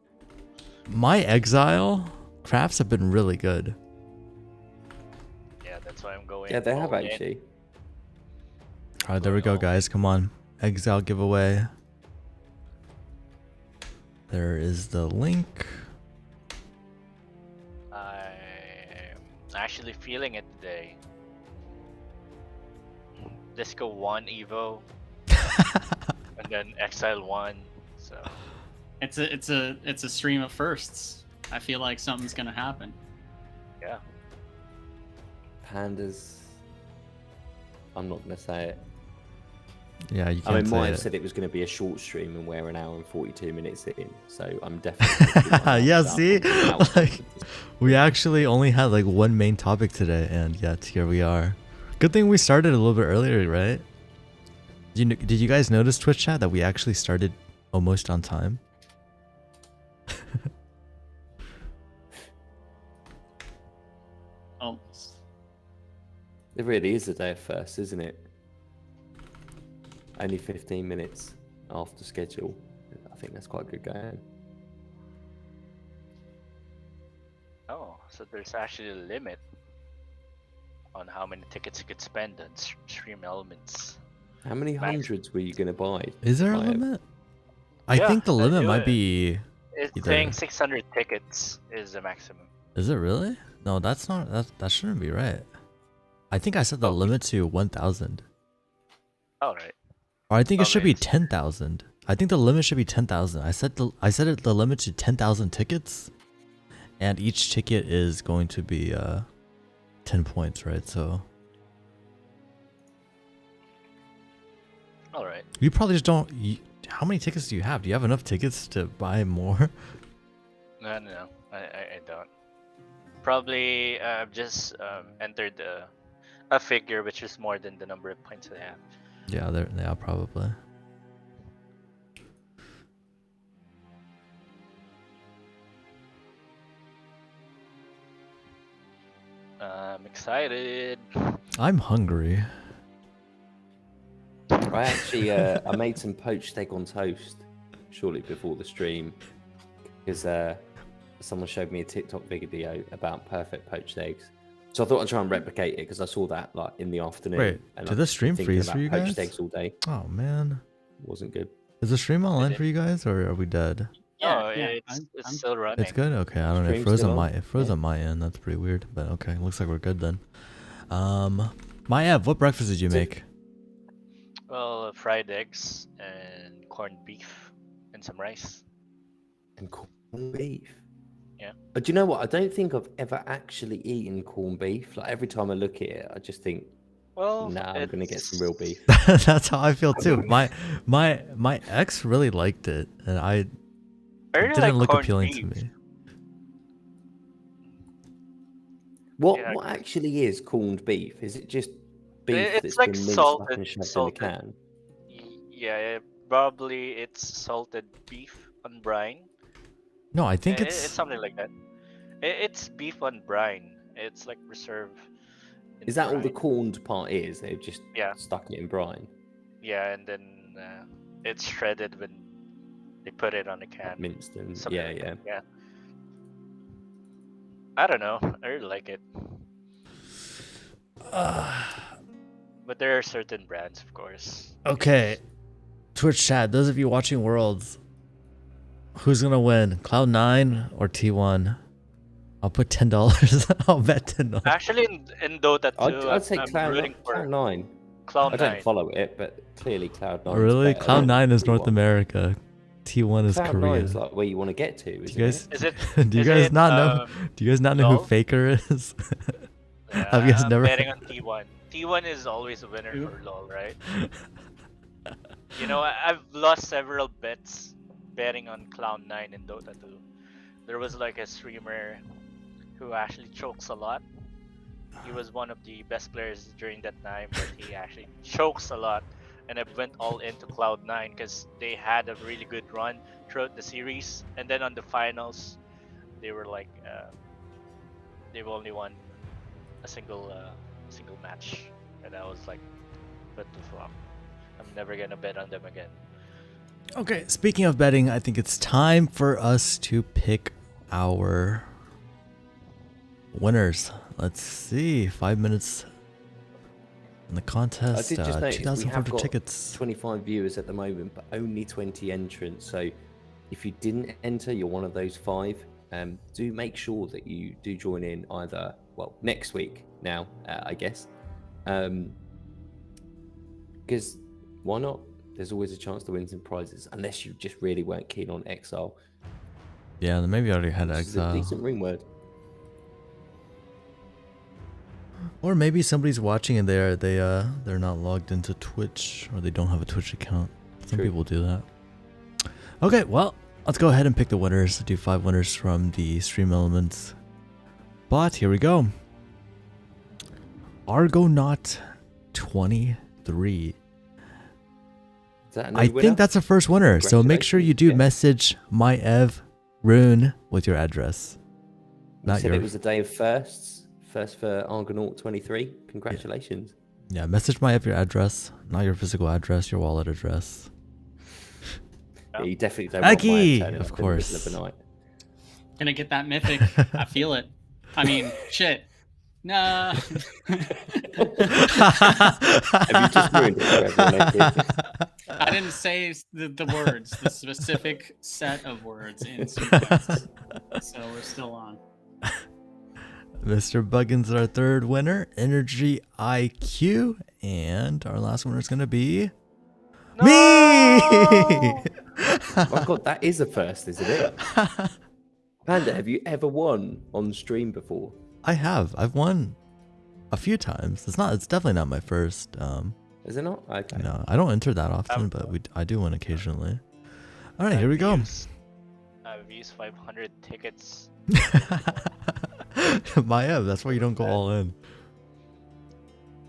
my Exile crafts have been really good. Yeah, that's why I'm going. Yeah, they have all in. actually. All right, there we go, guys. Come on, Exile giveaway. There is the link. I'm actually feeling it today. Disco 1 Evo, and then Exile 1. So It's a stream of firsts. I feel like something's gonna happen. yeah. Pandas. I'm not gonna say it. Yeah, you I can't mean, say Maiev it. said it was going to be a short stream and we're an hour and 42 minutes in, so I'm definitely. Yeah, see? Like, we actually only had like one main topic today, and yet here we are. Good thing we started a little bit earlier, right? Did you guys notice, Twitch chat, that we actually started almost on time? Almost. It really is a day of first, isn't it? Only 15 minutes after schedule. I think that's quite a good going. Oh, so there's actually a limit on how many tickets you could spend on stream elements. How many Max. hundreds were you going to buy? Is there a Maiev? limit? I Yeah, think the I limit do might it. be... It's Either- saying 600 tickets is the maximum. Is it really? No, that's not... That shouldn't be right. I think I set the Oh. limit to 1,000. Alright. Or I think it should be Okay. 10,000. I think the limit should be 10,000. I set the limit to 10,000 tickets, and each ticket is going to be 10 points, right? So Alright. you probably just don't. How many tickets do you have? Do you have enough tickets to buy more? No, I don't. Probably just entered a figure which is more than the number of points I have. Yeah, probably. I'm excited. I'm hungry. I actually I made some poached egg on toast shortly before the stream because someone showed me a TikTok video about perfect poached eggs. So I thought I'd try and replicate it because I saw that like in the afternoon. Wait, and did I've the stream been thinking freeze about for you poached guys? eggs all day. Oh man, Wasn't good. is the stream online did. for you guys, or are we dead? No, Yeah, it's I'm still running. It's good. Okay, I don't know. It Stream's froze still on on? my Yeah. on my end. That's pretty weird, but okay. Looks like we're good then. Maiev, what breakfast did you make? Well, fried eggs and corned beef and some rice. And corned beef. Yeah. But do you know what? I don't think I've ever actually eaten corned beef. Like every time I look at it, I just think, Well, nah, I'm gonna get some real beef. That's how I feel too. My ex really liked it, and I it really didn't like look corned appealing beef. to me. What Yeah. what actually is corned beef? Is it just beef It's that's like been minced up salted- and shoved salted. in a can? Yeah, probably it's salted beef on brine. No, I think It's it's something like that. It's beef on brine. It's like reserved. in Is that all the brine. corned part is? They've just Yeah. stuck it in brine, Yeah, and then it's shredded when they put it on a can. minced and Something yeah, like yeah. that, yeah. I don't know. I really like it. But there are certain brands, of course. okay. Twitch chat, those of you watching Worlds, who's gonna win, Cloud9 or T1? I'll put $10. I'll bet $10. Actually, in Dota 2, I'd say I'm Cloud9. rooting for Cloud9. I Cloud9. don't follow it, but clearly Cloud9. Really? Cloud9 is North America. T1 is Cloud9 Korea. is like where you want to get to. Do Isn't you guys? Is it? Do you is guys it, not know? Do you guys not know LOL? who Faker is? Yeah, Have you guys I'm never- betting on T1. T1 is always a winner Who? for LOL, right? You know, I've lost several bets betting on Cloud9 in Dota 2. There was like a streamer who actually chokes a lot. He was one of the best players during that time, but he actually chokes a lot. and I went all into Cloud9 because they had a really good run throughout the series, and then on the finals, they were like, they've only won a single match, and I was like, what the fuck? I'm never gonna bet on them again. Okay, speaking of betting, I think it's time for us to pick our winners. Let's see, 5 minutes in the contest. I did just notice we have 2,400 got tickets. 25 viewers at the moment, but only 20 entrants. So if you didn't enter, you're one of those 5. Do make sure that you do join in either, well, next week now, I guess. Because why not? There's always a chance to win some prizes, unless you just really weren't keen on Exile. Yeah, then maybe I already had Which is a Exile. decent ring word. Or maybe somebody's watching and they're not logged into Twitch, or they don't have a Twitch account. Some True. people do that. Okay, well, let's go ahead and pick the winners. Do 5 winners from the Stream Elements bot. Here we go. Argonaut 23. Is that a new I winner? think that's a first winner. So make sure you do Congratulations. message Maiev Rune with your address. You Not said your it was a day of firsts. First for Argonaut 23. Congratulations. Yeah, message Maiev your address, not your physical address, your wallet address. Yeah, you definitely don't want Ekkie, Maiev turning of up in the middle course. of the night. Gonna get that mythic. I feel it. I mean, shit. Nah. Have you just ruined it for everyone, Ekkie? I didn't say the words, the specific set of words in sequence. So we're still on. Mr. Buggins is our third winner, Energy IQ, and our last winner is gonna be No! me. My God, that is a first, isn't it? Panda, have you ever won on stream before? I have. I've won a few times. It's definitely not my first. Is it not? Okay. No, I don't enter that often, but I do win occasionally. All right, here we go. I've used 500 tickets. Maiev, that's why you don't go all in.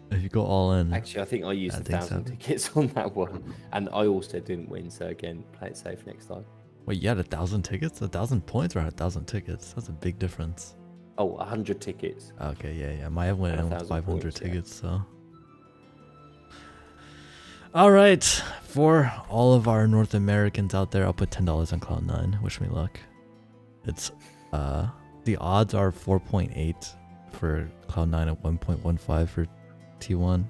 If you go all in, Actually, I think I used I think 1,000 so. tickets on that one, and I also didn't win. So again, play it safe next time. wait, you had 1,000 tickets? 1,000 points or 1,000 tickets? That's a big difference. Oh, 100 tickets. Okay, yeah. Maiev went in with 1,000 500 points, yeah. tickets, so. All right, for all of our North Americans out there, I'll put $10 on Cloud9. Wish me luck. It's the odds are 4.8 for Cloud9 and 1.15 for T1.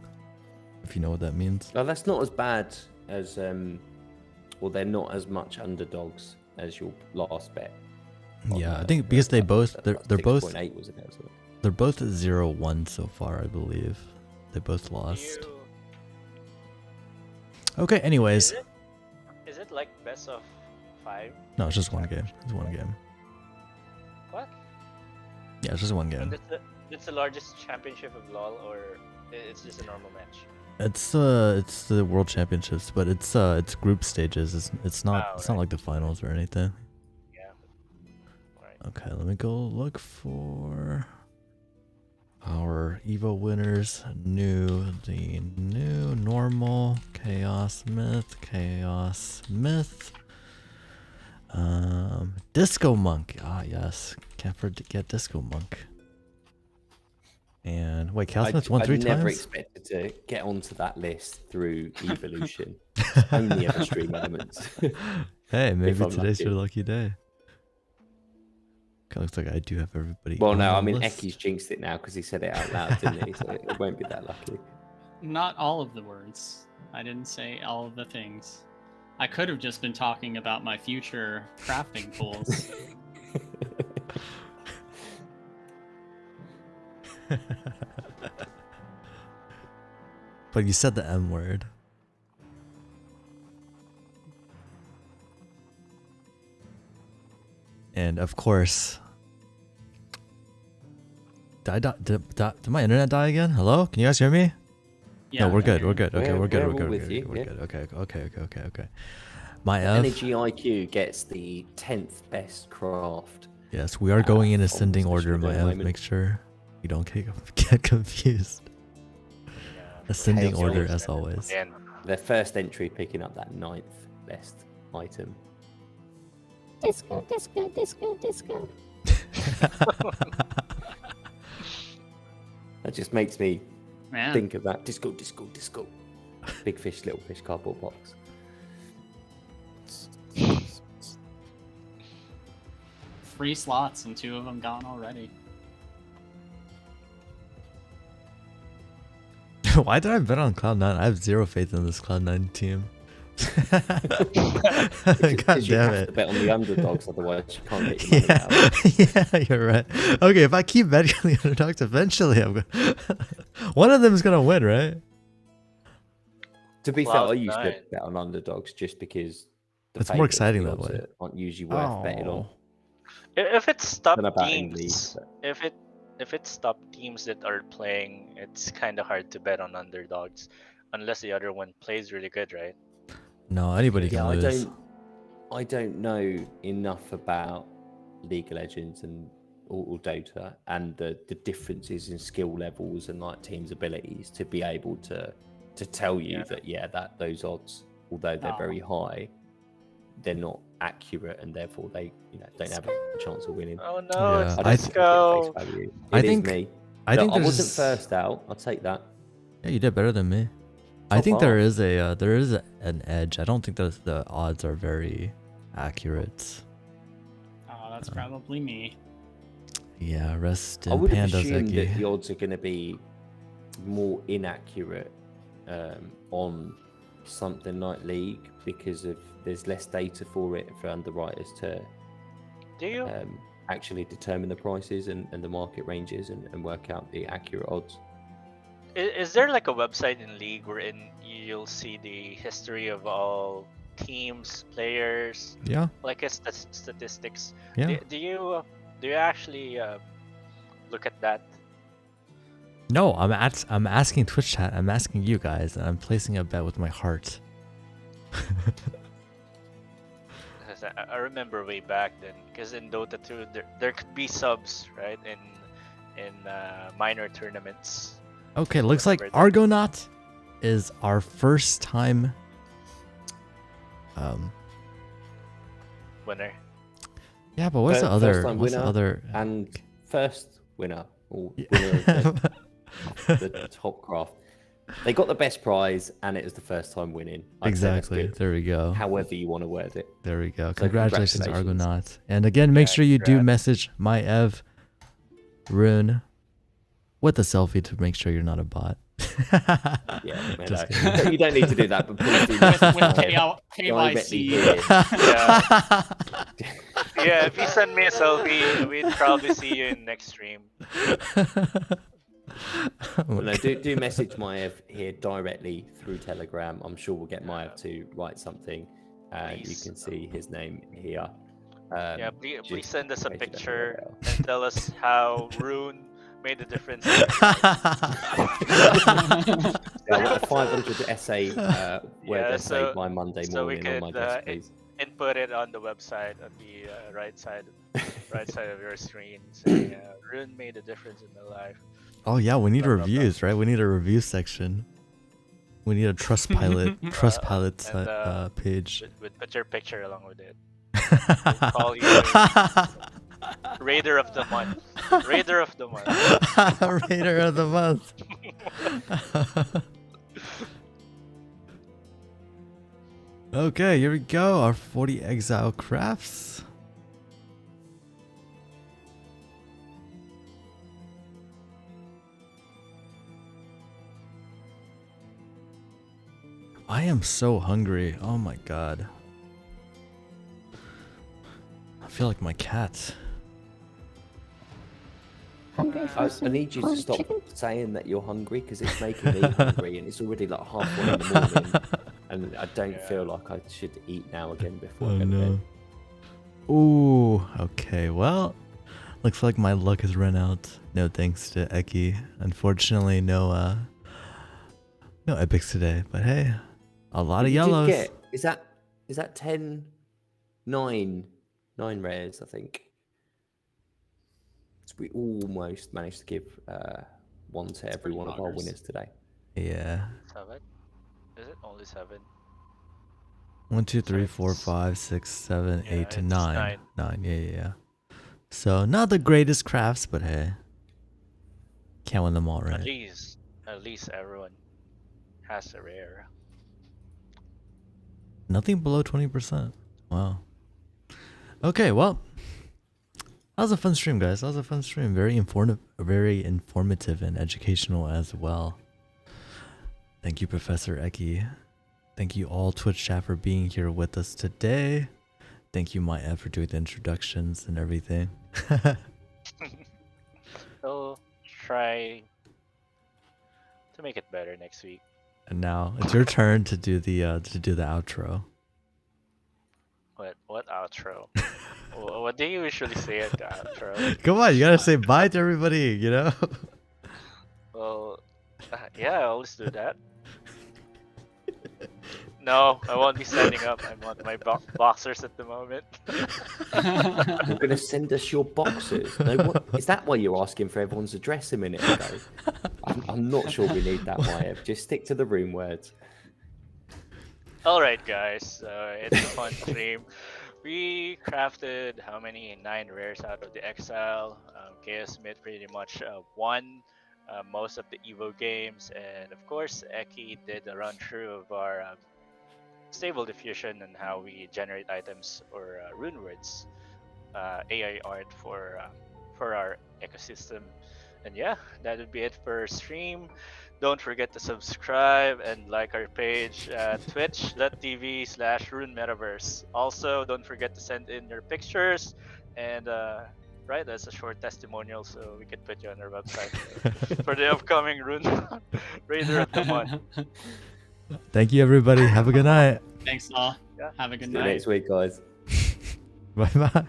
If you know what that means. No, that's not as bad as well. They're not as much underdogs as your last bet. Yeah, I think because they're both 6.8 was it? they're both 0-1 so far, I believe. They both lost. Ew. Okay, anyways. Is it like best of 5? No, it's just one game. It's one game. What? Yeah, it's just one game. That's the largest championship of LoL, or it's just a normal match? It's the World Championships, but it's group stages. It's not Oh, like the finals or anything. Yeah. Right. Okay, let me go look for our Evo winners. The new normal Chaos Myth. Discomonk. Ah, yes. Can't forget Discomonk. And wait, Chaos Myth won 3 times? I never expected to get onto that list through Evolution. Only ever stream elements. Hey, maybe I'm today's lucky. your lucky day. Okay, looks like I do have everybody. Well, on no, the I mean, list. Ekkie's jinxed it now because he said it out loud, didn't he? So it won't be that lucky. Not all of the words. I didn't say all of the things. I could have just been talking about my future crafting tools. But you said the M word. And of course, did my internet die again? Hello? Can you guys hear me? Yeah, No, we're I good. hear We're you. good. Okay, we're good. We're We're all good. with you, We're yeah. good. Okay. Maiev. Energy IQ gets the 10th best craft. Yes, we are going in on ascending the order, session at the Maiev. moment. Make sure you don't get confused. Yeah. Ascending Chaos order Order. as always. And their first entry picking up that 9th best item. Disco, disco, disco, disco. That just makes me Man, think of that disco, disco, disco. Big fish, little fish cardboard box. free slots and 2 of them gone already. Why did I bet on Cloud9? I have zero faith in this Cloud9 team. God You damn have it. to bet on the underdogs, otherwise you can't get your money out. Yeah, you're right. Okay, if I keep betting on the underdogs, eventually I'm gonna one of them is gonna win, right? To be fair, I used to Cloud9. bet on underdogs just because It's more favourites, exciting the that odds way. aren't usually worth betting on. If it's top Don't know about in teams, league, but if it's top teams that are playing, it's kind of hard to bet on underdogs, unless the other one plays really good, right? No, anybody can yeah, lose. I don't know enough about League of Legends and or Dota and the differences in skill levels and like teams' abilities to be able to tell you that those odds, although they're very high, they're not accurate and therefore they don't have a chance of winning. Oh no, Yeah, it's I don't think it's Disco. face value. I It is think- me. I think I wasn't there's- first out. I'll take that. Yeah, you did better than me. I Top think there half. is an edge. I don't think the odds are very accurate. Oh, that's probably me. Yeah, rest I in would have pandas, assumed that the Eki. odds are going to be more inaccurate on something like League because of there's less data for it for underwriters to Do you? actually determine the prices and the market ranges and work out the accurate odds. Is there like a website in League wherein you'll see the history of all teams, players, Yeah, like a statistics? yeah. Do you actually look at that? No, I'm asking Twitch chat. I'm asking you guys, and I'm placing a bet with my heart. 'Cause I remember way back then, because in Dota 2 there could be subs, right? In minor tournaments. Okay, looks like Remember that. Argonaut is our first time. Winner. Yeah, but what's the First other? time What's the winner other? and first winner or Yeah. winner of the top craft. They got the best prize and it was the first time winning. I'd say that's Exactly. good. There we go. However you want to word it. There we go. So Congratulations, congratulations. Argonaut. And again, make Yeah, sure you do congrats. message Maiev Rune with a selfie to make sure you're not a bot. Yeah, man, Just no. kidding. You don't need to do that, but please do With message with Maiev KYC. directly here. Yeah, if you send me a selfie, we'd probably see you in next stream. But no, do message Maiev here directly through Telegram. I'm sure we'll get Maiev to write something, and you Please. can see his name here. Yeah, please just send us a in case you don't know picture where and tell us how Rune made the difference. Yeah, I want a 500 essay word Yeah, essay by Monday so we morning on my could, desk, please. Input it on the website on the right side of your screen, saying Rune made a difference in my life. Oh yeah, we need Blah, blah, blah. reviews, right? We need a review section. We need a Trustpilot and, page. With put your picture along with it. We'll call you Raider of the Month. Raider of the Month. Raider of the month. Okay, here we go. Our 40 exile crafts. I am so hungry. Oh my god. I feel like my cat. Hungry for I some need you to corned stop chicken? saying that you're hungry because it's making me hungry and it's already like 1:30 in the morning and I don't feel like I should eat now again before I Oh go to bed. no. Ooh, okay. Well, looks like my luck has run out. No thanks to Eki. Unfortunately, no epics today. But hey, a lot of You did yellows. get, is that 10, 9 rares, I think. So we almost managed to give one to every one of our Loggers. winners today. Yeah. So what? Is it only 7? 1, 2, 3, Sorry, 4, it's- 5, 6, 7, Yeah, 8, it's 9. 9. 9, yeah. So not the greatest crafts, but hey, can't win them all, At right? least everyone has a rare. Nothing below 20%. Wow. Okay, well, that was a fun stream, guys. That was a fun stream. Very informative and educational as well. Thank you, Professor Eki. Thank you all Twitch chat for being here with us today. Thank you, Maiev, for doing the introductions and everything. We'll try to make it better next week. And now it's your turn to do the outro. What outro? What do you usually say at the outro? Come on, you gotta say bye to everybody, you know? Well, yeah, I always do that. No, I won't be setting up. I'm on my boxers at the moment. You're going to send us your boxes. No, what, is that why you're asking for everyone's address a minute ago? I'm not sure we need that, Maiev. Just stick to the room words. Alright guys, it's a fun stream. We crafted how many? 9 rares out of the Exile. Chaos Smith pretty much won most of the Evo games, and of course Eki did a run through of our stable diffusion and how we generate items or rune words, AI art for our ecosystem. And yeah, that would be it for stream. Don't forget to subscribe and like our page at twitch.tv/runemetaverse. Also, don't forget to send in your pictures and write us a short testimonial so we can put you on our website for the upcoming Rune Raider of the Month. Thank you, everybody. Have a good night. Thanks all. Yeah. Have a good See you night. next week, guys. Bye bye.